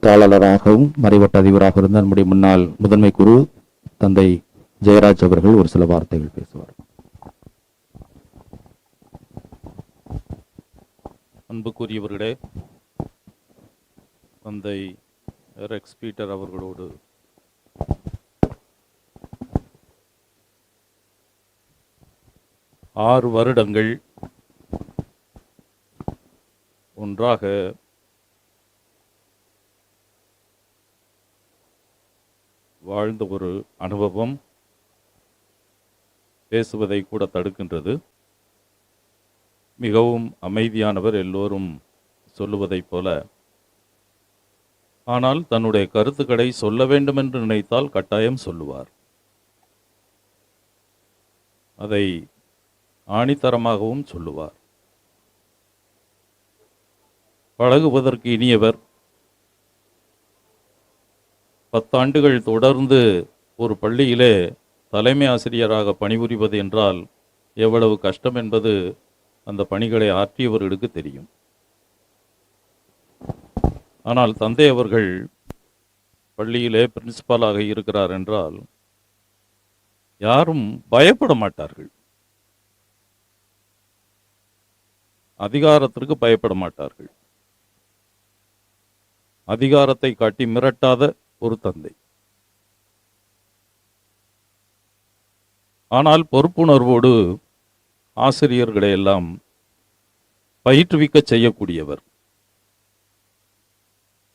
தாளாளராகவும் மறைவட்ட அதிபராக இருந்த நம்முடைய முன்னாள் முதன்மை குரு தந்தை ஜெயராஜ் அவர்கள் ஒரு சில வார்த்தைகள் பேசுவார். அன்புக்குரியவர்களே, தந்தை ரெக்ஸ் பீட்டர் அவர்களோடு ஆறு வருடங்கள் ஒன்றாக வாழ்ந்த ஒரு அனுபவம் பேசுவதை கூட தடுக்கின்றது. மிகவும் அமைதியானவர், எல்லோரும் சொல்லுவதைப் போல. ஆனால் தன்னுடைய கருத்துக்களை சொல்ல வேண்டும் என்று நினைத்தால் கட்டாயம் சொல்லுவார். அதை ஆணித்தரமாகவும் சொல்லுவார். பழகுவதற்கு இனியவர். 10 ஆண்டுகள் தொடர்ந்து ஒரு பள்ளியிலே தலைமை ஆசிரியராக பணிபுரிவது என்றால் எவ்வளவு கஷ்டம் என்பது அந்த பணிகளை ஆற்றியவர்களுக்கு தெரியும். ஆனால் தந்தை அவர்கள் பள்ளியிலே பிரின்சிபாலாக இருக்கிறார் என்றால் யாரும் பயப்பட மாட்டார்கள். அதிகாரத்திற்கு பயப்பட மாட்டார்கள். அதிகாரத்தை காட்டி மிரட்டாத ஒரு தந்தை. ஆனால் பொறுப்புணர்வோடு ஆசிரியர்களை எல்லாம் பயிற்றுவிக்க செய்யக்கூடியவர்.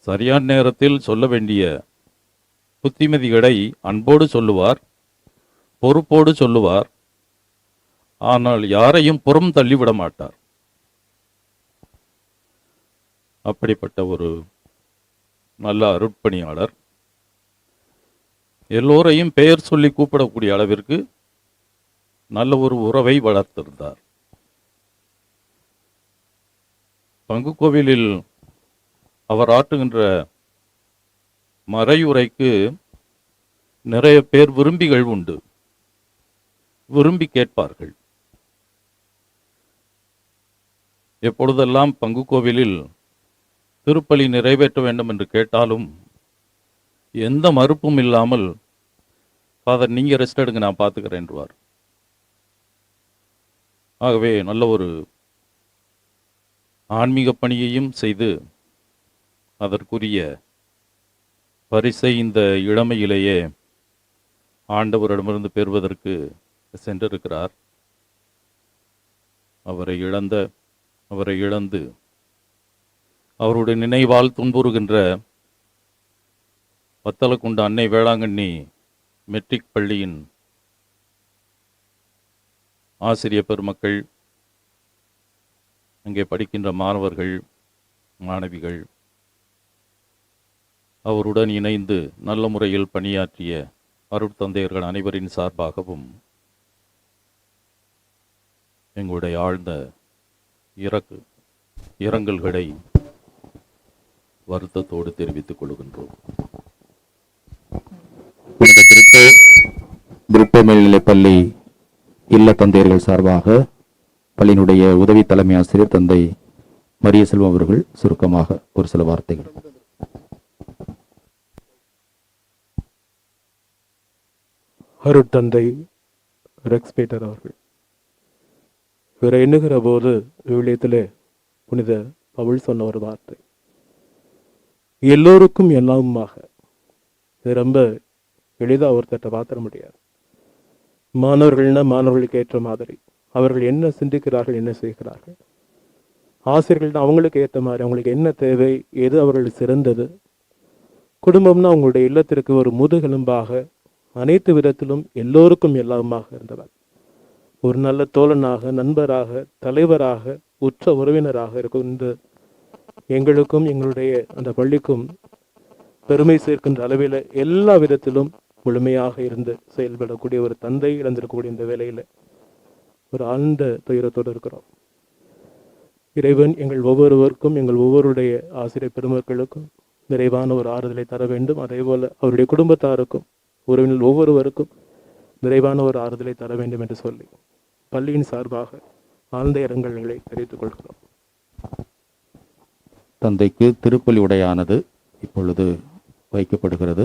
சரியான நேரத்தில் சொல்ல வேண்டிய புத்திமதிகளை அன்போடு சொல்லுவார், பொறுப்போடு சொல்லுவார். ஆனால் யாரையும் புறம் தள்ளிவிட மாட்டார். அப்படிப்பட்ட ஒரு நல்ல அருட்பணியாளர். எல்லோரையும் பெயர் சொல்லி கூப்பிடக்கூடிய அளவிற்கு நல்ல ஒரு உறவை வளர்த்திருந்தார். பங்கு கோவிலில் அவர் ஆற்றுகின்ற மறையுரைக்கு நிறைய பேர் விரும்பிகள் உண்டு. விரும்பி கேட்பார்கள். எப்பொழுதெல்லாம் பங்கு கோவிலில் திருப்பலி நிறைவேற்ற வேண்டும் என்று கேட்டாலும் எந்த மறுப்பும் இல்லாமல், ஃபாதர் நீங்க ரெஸ்ட் எடுங்க, நான் பார்த்துக்கிறேன் என்றுவார். ஆகவே நல்ல ஒரு ஆன்மீக பணியையும் செய்து அதற்குரிய பரிசை இந்த இளமையிலேயே ஆண்டவரிடமிருந்து பெறுவதற்கு சென்றிருக்கிறார். அவரை இழந்து அவருடைய நினைவால் துன்புறுகின்ற வத்தலக்குண்டு அன்னை வேளாங்கண்ணி மெட்ரிக் பள்ளியின் ஆசிரியர் பெருமக்கள், அங்கே படிக்கின்ற மாணவர்கள், மாணவிகள், அவருடன் இணைந்து நல்ல முறையில் பணியாற்றிய அருட்தந்தையர்கள் அனைவரின் சார்பாகவும் எங்களுடைய ஆழ்ந்த இரங்கல்களை வருத்தத்தோடு தெரிவித்துக் கொள்கின்றோம். பிரிட்டோ மேல்நிலைப்பள்ளி இல்ல தந்தையர்கள் சார்பாக பள்ளியினுடைய உதவி தலைமை ஆசிரியர் தந்தை மரிய செல்வம் அவர்கள் சுருக்கமாக ஒரு சில வார்த்தைகள். அருட்தந்தை ரெக்ஸ் பீட்டர் அவர்கள் இவரை எண்ணுகிற போது விவிலியத்திலே புனித பவுல் சொன்ன ஒரு வார்த்தை, எல்லோருக்கும் எல்லாமுமாக. இது ரொம்ப எளிதாக ஒருத்தட்ட பார்த்துட முடியாது. மாணவர்கள்னா மாணவர்களுக்கு ஏற்ற மாதிரி அவர்கள் என்ன சிந்திக்கிறார்கள், என்ன செய்கிறார்கள். ஆசிரியர்கள்னா அவங்களுக்கு ஏற்ற மாதிரி அவங்களுக்கு என்ன தேவை, எது அவர்களுக்கு சிறந்தது. குடும்பம்னா அவங்களுடைய இல்லத்திற்கு ஒரு முதுகெலும்பாக, அனைத்து விதத்திலும் எல்லோருக்கும் எல்லாமாக இருந்தவர். ஒரு நல்ல தோழனாக, நண்பராக, தலைவராக, உற்ற உறவினராக இருக்கும் இந்த எங்களுக்கும் எங்களுடைய அந்த பள்ளிக்கும் பெருமை சேர்க்கின்ற அளவில் எல்லா விதத்திலும் முழுமையாக இருந்து செயல்படக்கூடிய ஒரு தந்தை இழந்திருக்கக்கூடிய இந்த வேலையில் ஒரு ஆழ்ந்த துயரத்தோடு இருக்கிறோம். இறைவன் எங்கள் ஒவ்வொருவருக்கும், எங்கள் ஒவ்வொருடைய ஆசிரியர் பெருமக்களுக்கும் நிறைவான ஒரு ஆறுதலை தர வேண்டும். அதே போல அவருடைய குடும்பத்தாருக்கும் உறவினர் ஒவ்வொருவருக்கும் நிறைவான ஒரு ஆறுதலை தர வேண்டும் என்று சொல்லி பள்ளியின் சார்பாக ஆழ்ந்த இரங்கல்களை தெரிவித்துக் கொள்கிறோம். தந்தைக்கு திருப்பலி உடையானது இப்பொழுது வைக்கப்படுகிறது.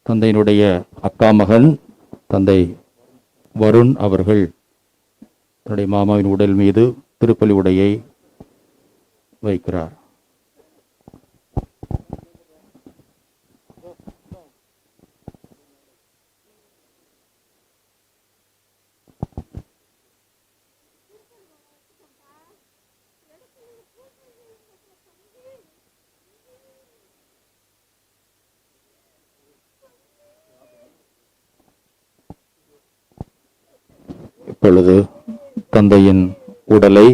தந்தையினுடைய அக்கா மகன் தந்தை வருண் அவர்கள் தன்னுடைய மாமாவின் உடல் மீது திருப்பலி உடையை வைக்கிறார். இப்பொழுது தந்தையின் உடலை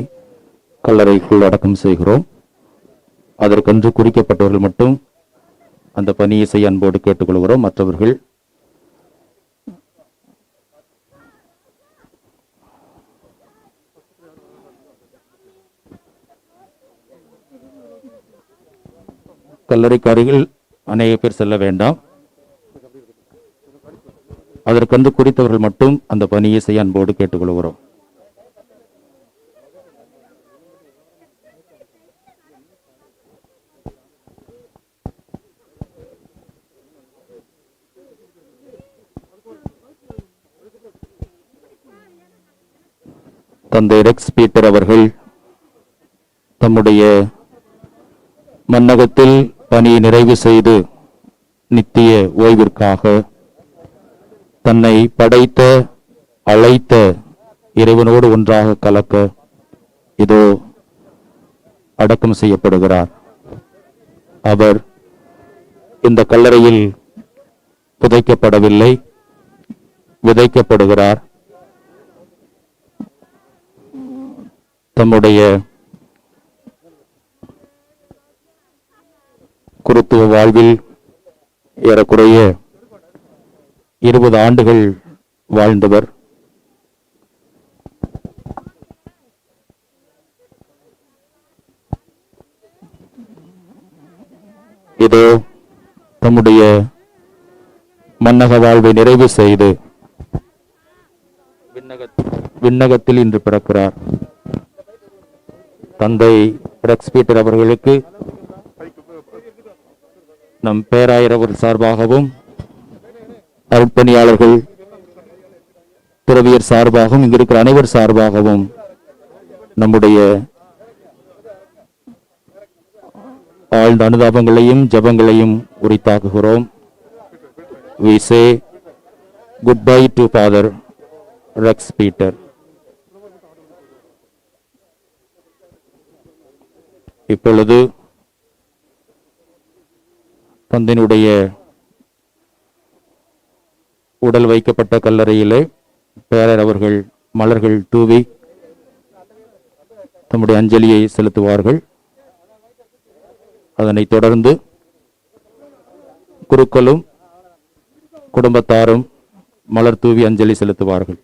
கல்லறைக்குள் அடக்கம் செய்கிறோம். அதற்கென்று குறிக்கப்பட்டவர்கள் மட்டும் அந்த பணியை செய்ய அன்போடு கேட்டுக்கொள்கிறோம். மற்றவர்கள் கல்லறைக்கு அருகில் அநேக பேர் செல்ல வேண்டாம். அதற்கென்று குறித்தவர்கள் மட்டும் அந்த பணியை செய்ய அன்போடு கேட்டுக்கொள்கிறோம். தந்தை ரெக்ஸ் பீட்டர் அவர்கள் தம்முடைய மன்னகத்தில் பணியை நிறைவு செய்து நித்திய ஓய்விற்காக தன்னை படைத்த அழைத்த இறைவனோடு ஒன்றாக கலக்க இதோ அடக்கம் செய்யப்படுகிறார். அவர் இந்த கல்லறையில் புதைக்கப்படவில்லை, விதைக்கப்படுகிறார். தம்முடைய குருத்துவ வாழ்வில் ஏறக்குறைய 20 ஆண்டுகள் வாழ்ந்தவர். இதோ தம்முடைய மன்னக வாழ்வை நிறைவு செய்து விண்ணகத்தில் இன்று பிறக்கிறார். தந்தை ரெக்ஸ் பீட்டர் அவர்களுக்கு நம் பேராயரவர் சார்பாகவும் அருட்பணியாளர்கள் துறவியர் சார்பாகவும் இங்கிருக்கிற அனைவர் சார்பாகவும் நம்முடைய ஆழ்ந்த அனுதாபங்களையும் ஜபங்களையும் உரித்தாக்குகிறோம். We say goodbye to Father Rex Peter. இப்பொழுது தந்தையினுடைய உடல் வைக்கப்பட்ட கல்லறையிலே பேரர் அவர்கள் மலர்கள் தூவி தம்முடைய அஞ்சலியை செலுத்துவார்கள். அதனைத் தொடர்ந்து குருக்களும் குடும்பத்தாரும் மலர் தூவி அஞ்சலி செலுத்துவார்கள்.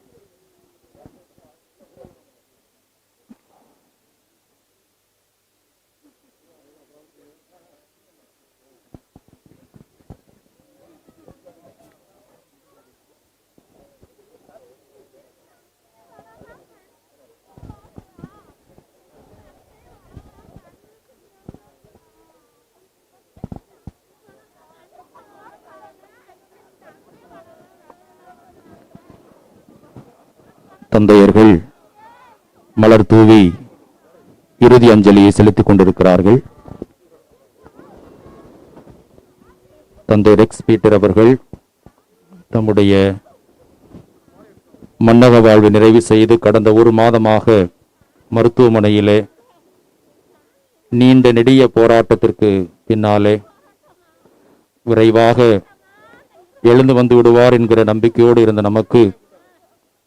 தந்தையர்கள் மலர் தூவி இறுதி அஞ்சலியை செலுத்திக் கொண்டிருக்கிறார்கள். தந்தை ரெக்ஸ் பீட்டர் அவர்கள் தம்முடைய மன்னக வாழ்வு நிறைவு செய்து கடந்த ஒரு மாதமாக மருத்துவமனையிலே நீண்ட நெடிய போராட்டத்திற்கு பின்னாலே விரைவாக எழுந்து வந்து விடுவார் என்கிற நம்பிக்கையோடு இருந்த நமக்கு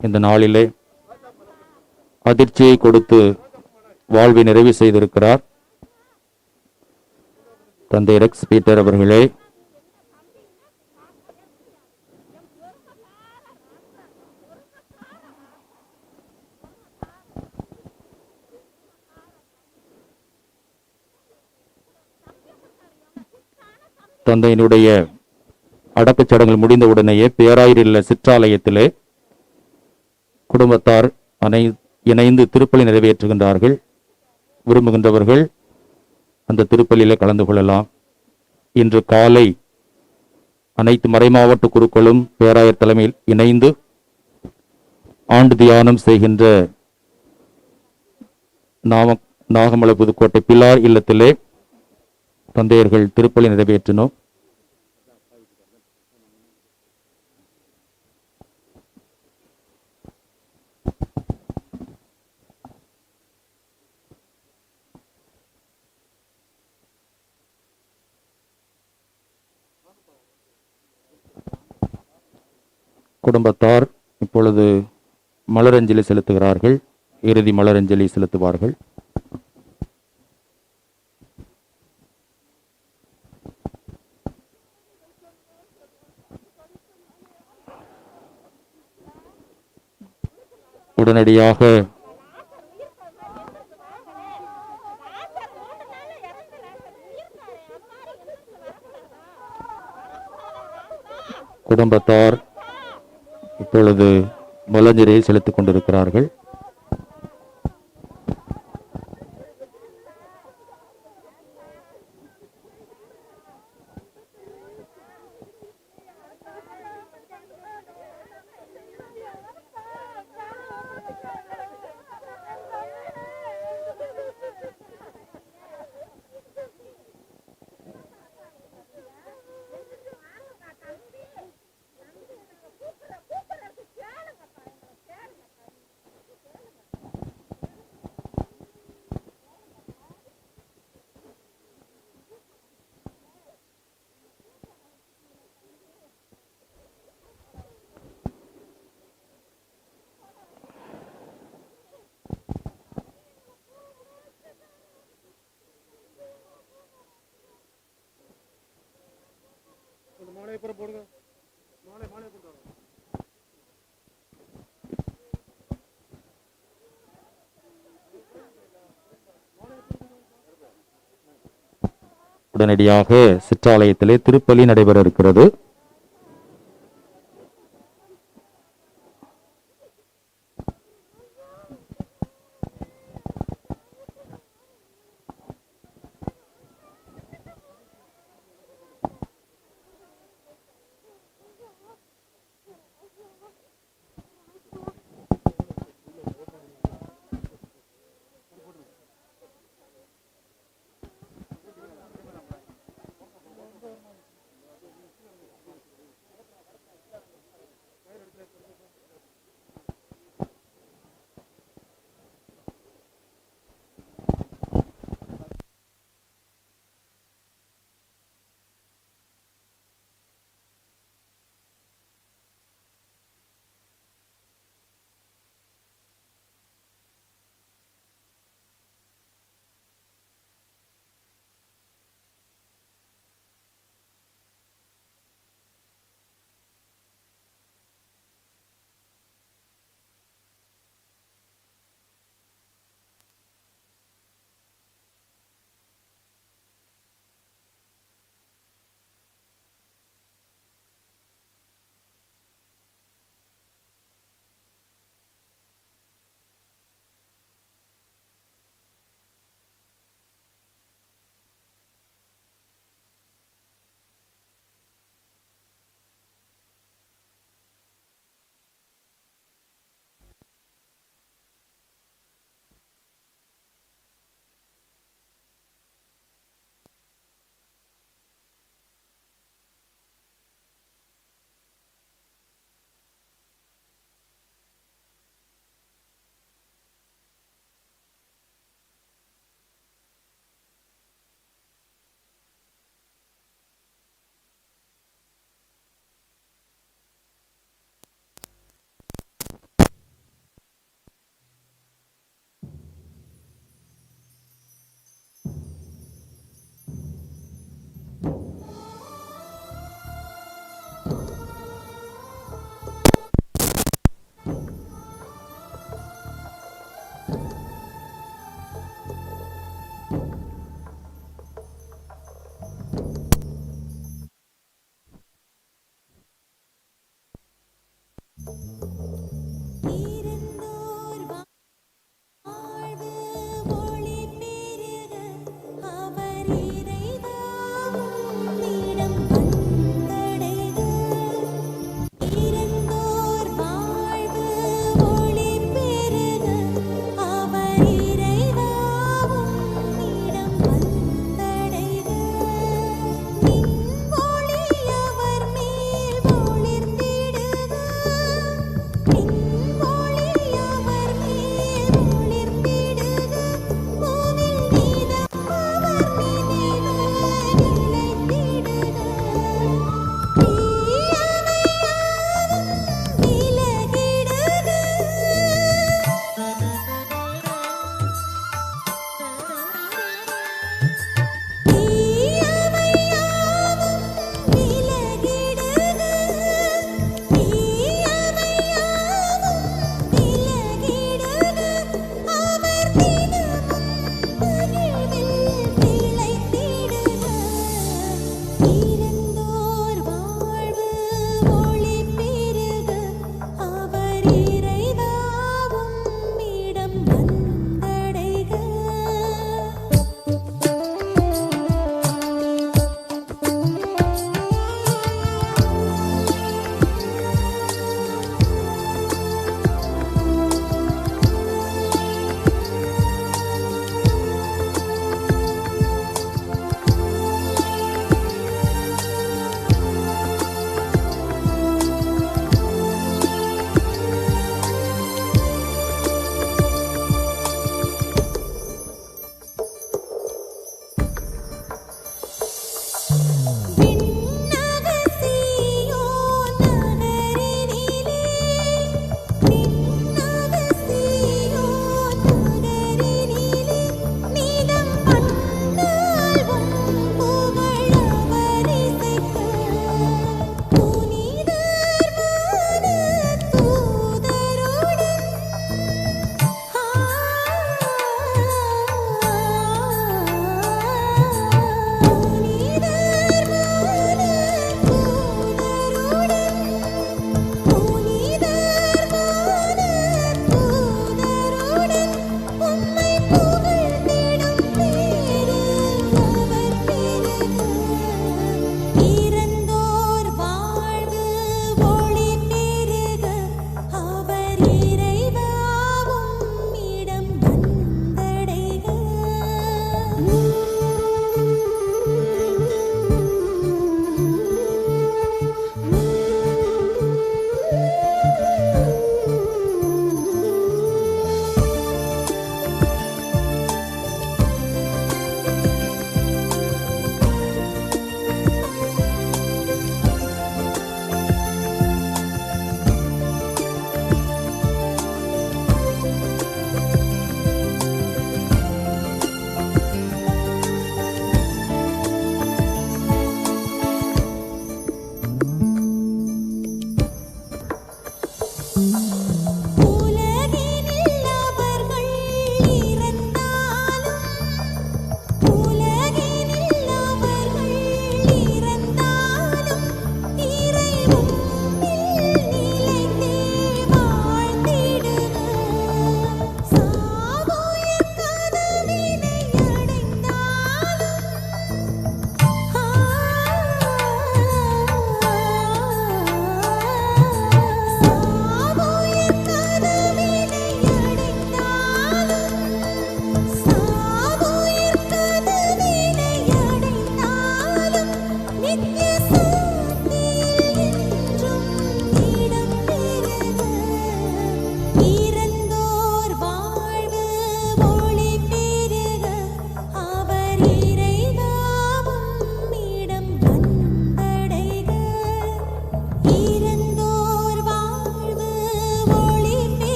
இந்த நாளிலே அதிர்ச்சியை கொடுத்து வாழ்வை நிறைவு செய்திருக்கிறார். தந்தை ரெக்ஸ் பீட்டர் அவர்களே, தந்தையினுடைய அடக்கச் சடங்குகள் முடிந்தவுடனேயே பேராயரில் சிற்றாலயத்திலே குடும்பத்தார் இணைந்து திருப்பலி நிறைவேற்றுகின்றார்கள். விரும்புகின்றவர்கள் அந்த திருப்பலியிலே கலந்து கொள்ளலாம். இன்று காலை அனைத்து மறைமாவட்ட குருக்களும் பேராயர் தலைமையில் இணைந்து ஆண்டு தியானம் செய்கின்ற நாகமலை புதுக்கோட்டை பிலார் இல்லத்திலே தந்தையர்கள் திருப்பலி நிறைவேற்றினோம். குடும்பத்தார் இப்பொழுது மலரஞ்சலி செலுத்துகிறார்கள். இறுதி மலரஞ்சலி செலுத்துவார்கள். உடனடியாக குடும்பத்தார் இப்பொழுது மலரஞ்சலியை செலுத்திக் கொண்டிருக்கிறார்கள். உடனடியாக சிற்றாலயத்திலே திருப்பலி நடைபெற இருக்கிறது.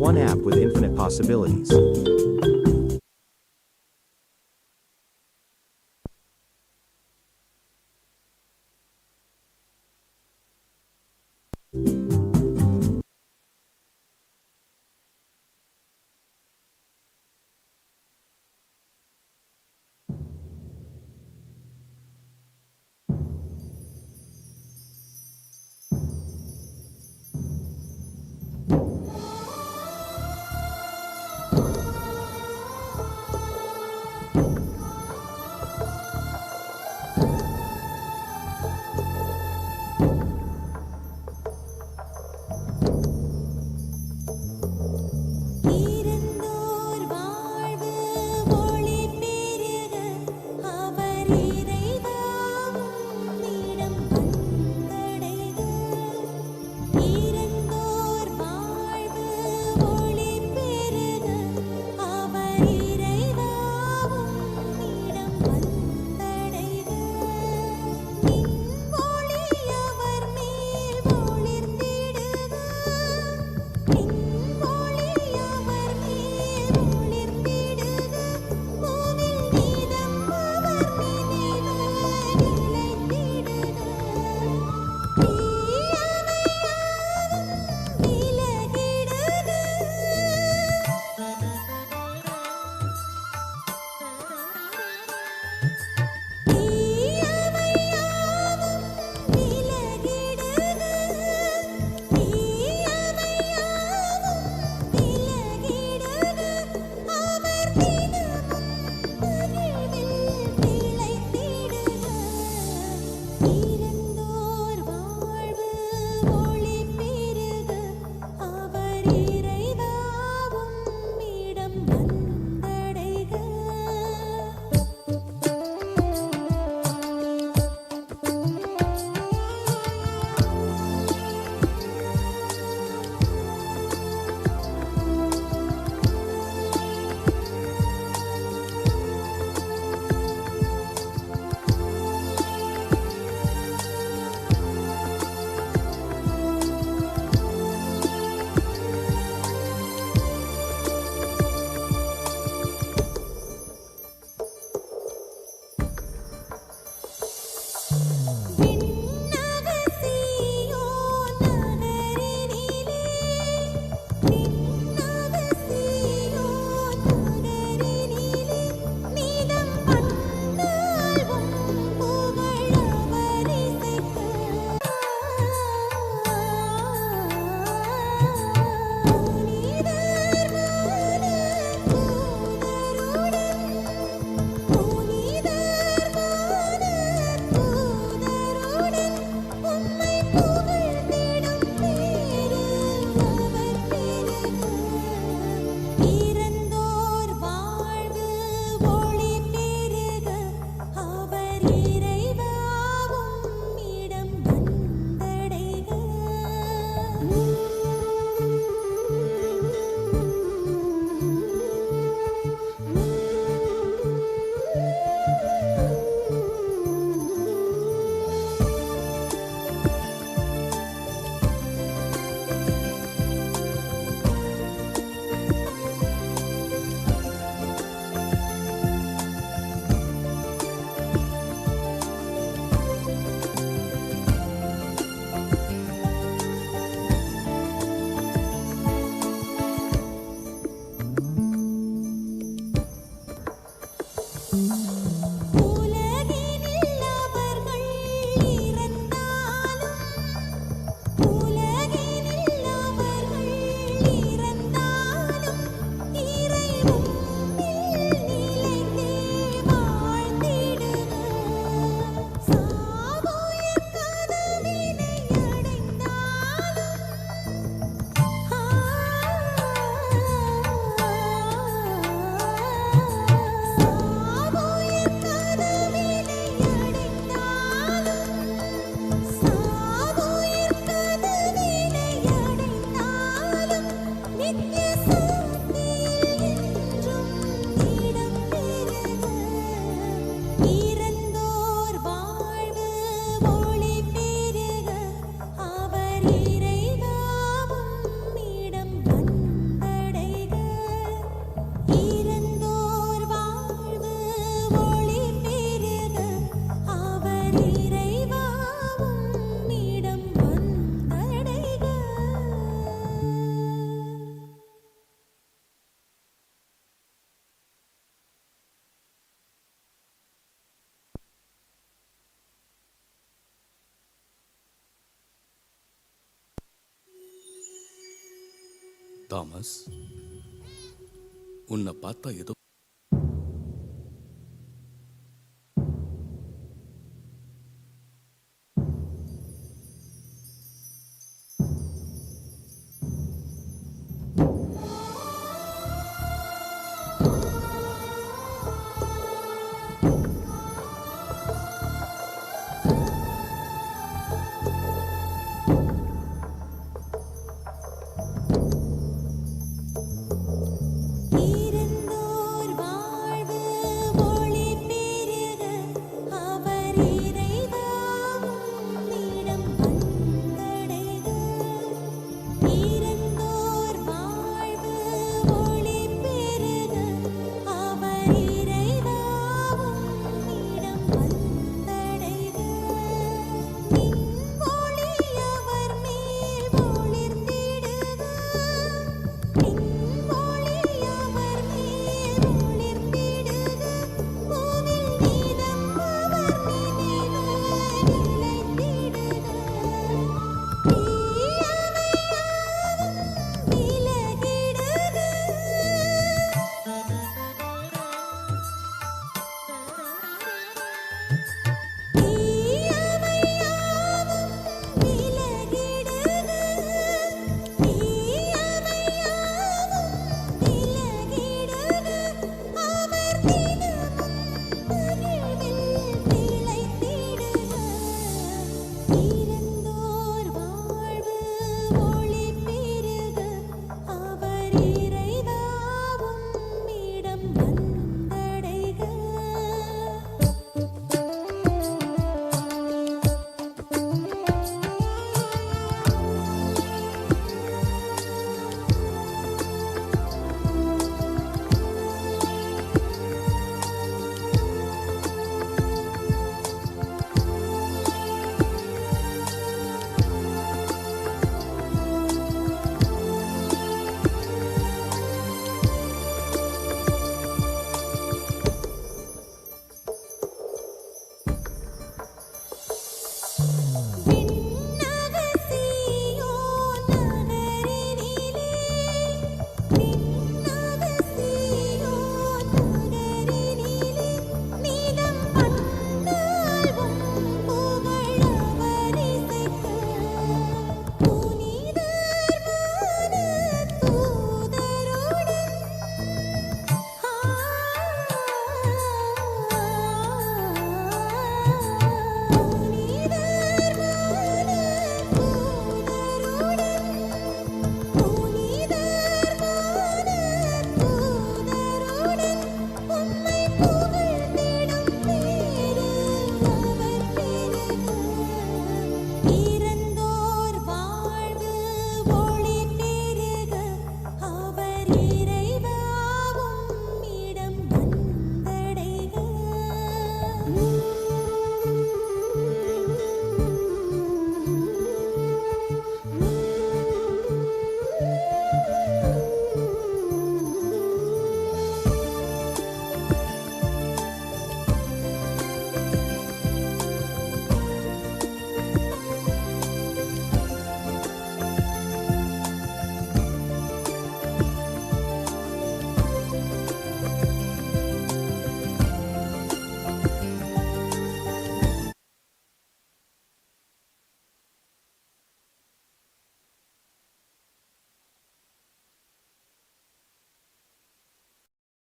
one app with infinite possibilities. Thomas, உன்னை பார்த்தா ஏதோ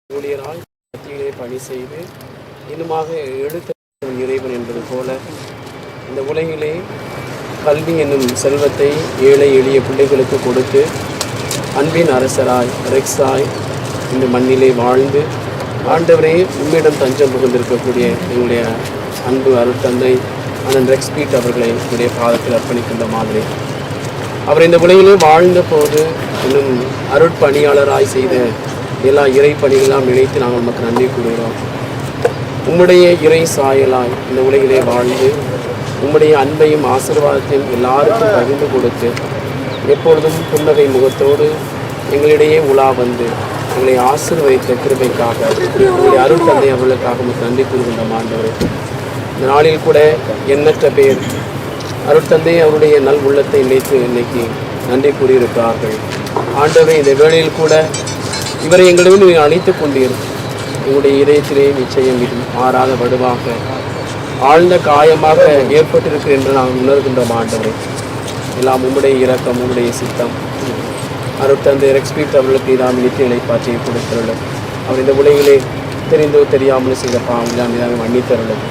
ஊழியராய் மத்தியிலே பணி செய்து இன்னுமாக எழுத்த இறைவன் என்பது போல இந்த உலகிலே கல்வி என்னும் செல்வத்தை ஏழை எளிய பிள்ளைகளுக்கு கொடுத்து அன்பின் அரசராய் ரெக்ஸாய் இந்த மண்ணிலே வாழ்ந்து ஆண்டவரே உம்மிடம் தஞ்சம் புகுந்திருக்கக்கூடிய எங்களுடைய அன்பு அருட்தந்தை அண்ணன் ரெக்ஸ் பீட் அவர்களை என்னுடைய பாதத்தில் அர்ப்பணிக்கின்ற மாதிரி அவர் இந்த உலகிலே வாழ்ந்த போது இன்னும் அருட்பணியாளராய் செய்த எல்லா இறை பணிகளெல்லாம் நினைத்து நாங்கள் நமக்கு நன்றி கூறுகிறோம். உம்முடைய இறை சாயலாய் இந்த உலகிலே வாழ்ந்து உம்முடைய அன்பையும் ஆசீர்வாதத்தையும் எல்லாருக்கும் பகிர்ந்து கொடுத்து எப்பொழுதும் புன்னகை முகத்தோடு எங்களிடையே உலா வந்து எங்களை ஆசீர்வதித்த கிருபைக்காக உங்களுடைய அருள் தந்தை அவர்களுக்காக நமக்கு நன்றி கூறுகின்றோம் ஆண்டவரே. இந்த நாளில் கூட எண்ணற்ற பேர் அருட்தந்தை அவருடைய நல் உள்ளத்தை நினைத்து இன்னைக்கு நன்றி கூறியிருக்கிறார்கள். ஆண்டவரே, இந்த வேளையில் கூட இவரை எங்களிடம் நீ அழைத்துக் கொண்டீர். எங்களுடைய இதயத்திலே நிச்சயம் இது மாறாத வடுவாக ஆழ்ந்த காயமாக ஏற்பட்டிருக்கு என்று நாம் உணர்கின்றோம். ஆண்டவரே, எல்லாம் உம்முடைய இரக்கம், உம்முடைய சித்தம். அருட்தந்தை ரெக்ஸ்பீட் அவர்களுக்கு நாம் நித்திய இலைப்பாற்றியை கொடுத்தருளும். அவர் இந்த உலகிலே தெரிந்தோ தெரியாமல் செய்த பாவங்களாம் இதாக மன்னித்தருளும்.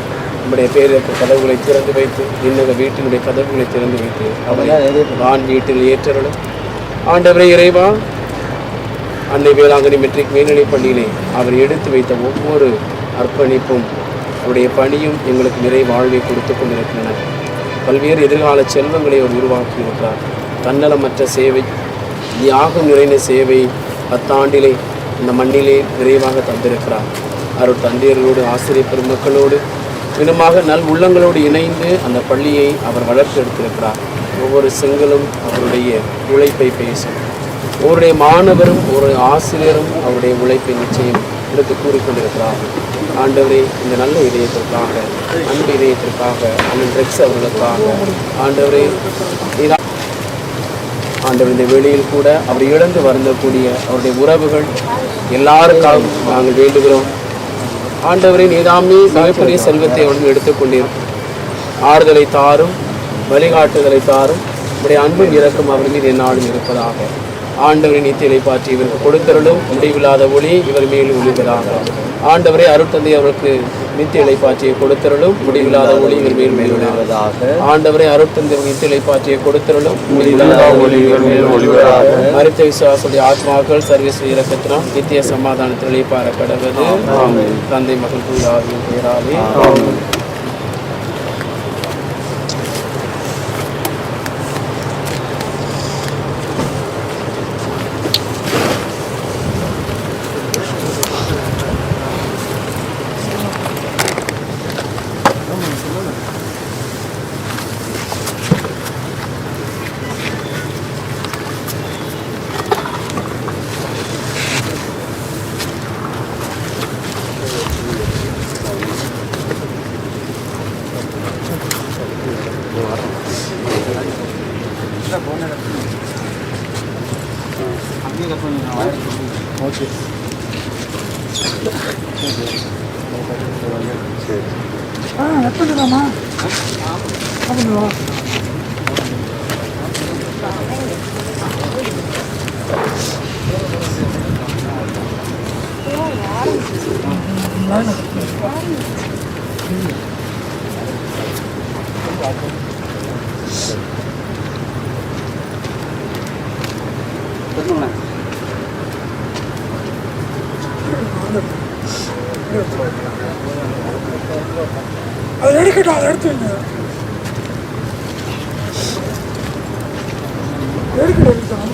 நம்முடைய பேருக்கு கதவுகளை திறந்து வைத்து, இன்னக வீட்டினுடைய கதவுகளை திறந்து வைத்து அவரை வான் வீட்டில் ஏற்றருளும். ஆண்டவரே இறைவா, அன்னை வேளாங்கண்ணி மெட்ரிக் மேல்நிலைப் பள்ளியிலே அவர் எடுத்து வைத்த ஒவ்வொரு அர்ப்பணிப்பும் அவருடைய பணியும் எங்களுக்கு நிறை வாழ்வை கொடுத்து கொண்டிருக்கின்றன. பல்வேறு எதிர்கால செல்வங்களை அவர் உருவாக்கி இருக்கிறார். தன்னலமற்ற சேவை, தியாகம் நிறைந்த சேவை 10 ஆண்டிலே இந்த மண்ணிலே நிறைவாக தந்திருக்கிறார். அவர் தந்தையர்களோடு, ஆசிரியர் பெருமக்களோடு, இன்னுமாக நல் உள்ளங்களோடு இணைந்து அந்த பள்ளியை அவர் வளர்த்தெடுத்திருக்கிறார். ஒவ்வொரு செங்கலும் அவருடைய உழைப்பை பேசும். ஒருடைய மாணவரும் ஒரு ஆசிரியரும் அவருடைய உழைப்பை நிச்சயம் எடுத்து கூறிக்கொண்டிருக்கிறார். ஆண்டவரே, இந்த நல்ல இதயத்திற்காக, அன்பு இதயத்திற்காக, அண்ணன் ரெக்ஸ் அவர்களுக்காக ஆண்டவரே, ஆண்டவர் இந்த வேளையில் கூட அவர் இழந்து வருந்தக்கூடிய அவருடைய உறவுகள் எல்லாருக்காகவும் நாங்கள் வேண்டுகிறோம். ஆண்டவரே, நீதாமே மிகப்பெரிய செல்வத்தை அவர்கள் எடுத்துக்கொண்டீர். ஆறுதலை தாரும், வழிகாட்டுதலை தாரும். உடைய அன்பும் இரக்கம் அவர் மீது எந்நாளும் இருப்பதாக. ஆண்டவரை நித்தியலை பாற்றி இவருக்கு கொடுத்தருளும். முடிவில்லாத ஒளி இவர் மேல் ஒளிவதாக. ஆண்டவரே, அருட்தந்தை அவருக்கு நித்தியலை பாற்றியை கொடுத்தருளும். முடிவில்லாத ஒளி இவர் மேல் ஒளிவதாக. ஆண்டவரே, அருட்தந்தை நித்தியலை பாற்றியை கொடுத்தருளும். முடிவில்லாத ஒளி இவர் மேல் ஒளிவதாக. மரித்த விசுவாசுடைய ஆத்மாக்கள் சர்வீஸ் இரக்கத்தினால் நித்திய சமாதானத்தில் இழைப்பார கடவது. தந்தை மகன் தூய ஆவியின் பெயராலே. அதை எடுக்கட்டும், அதை எடுத்து வைங்க. எடுக்கட்டும்.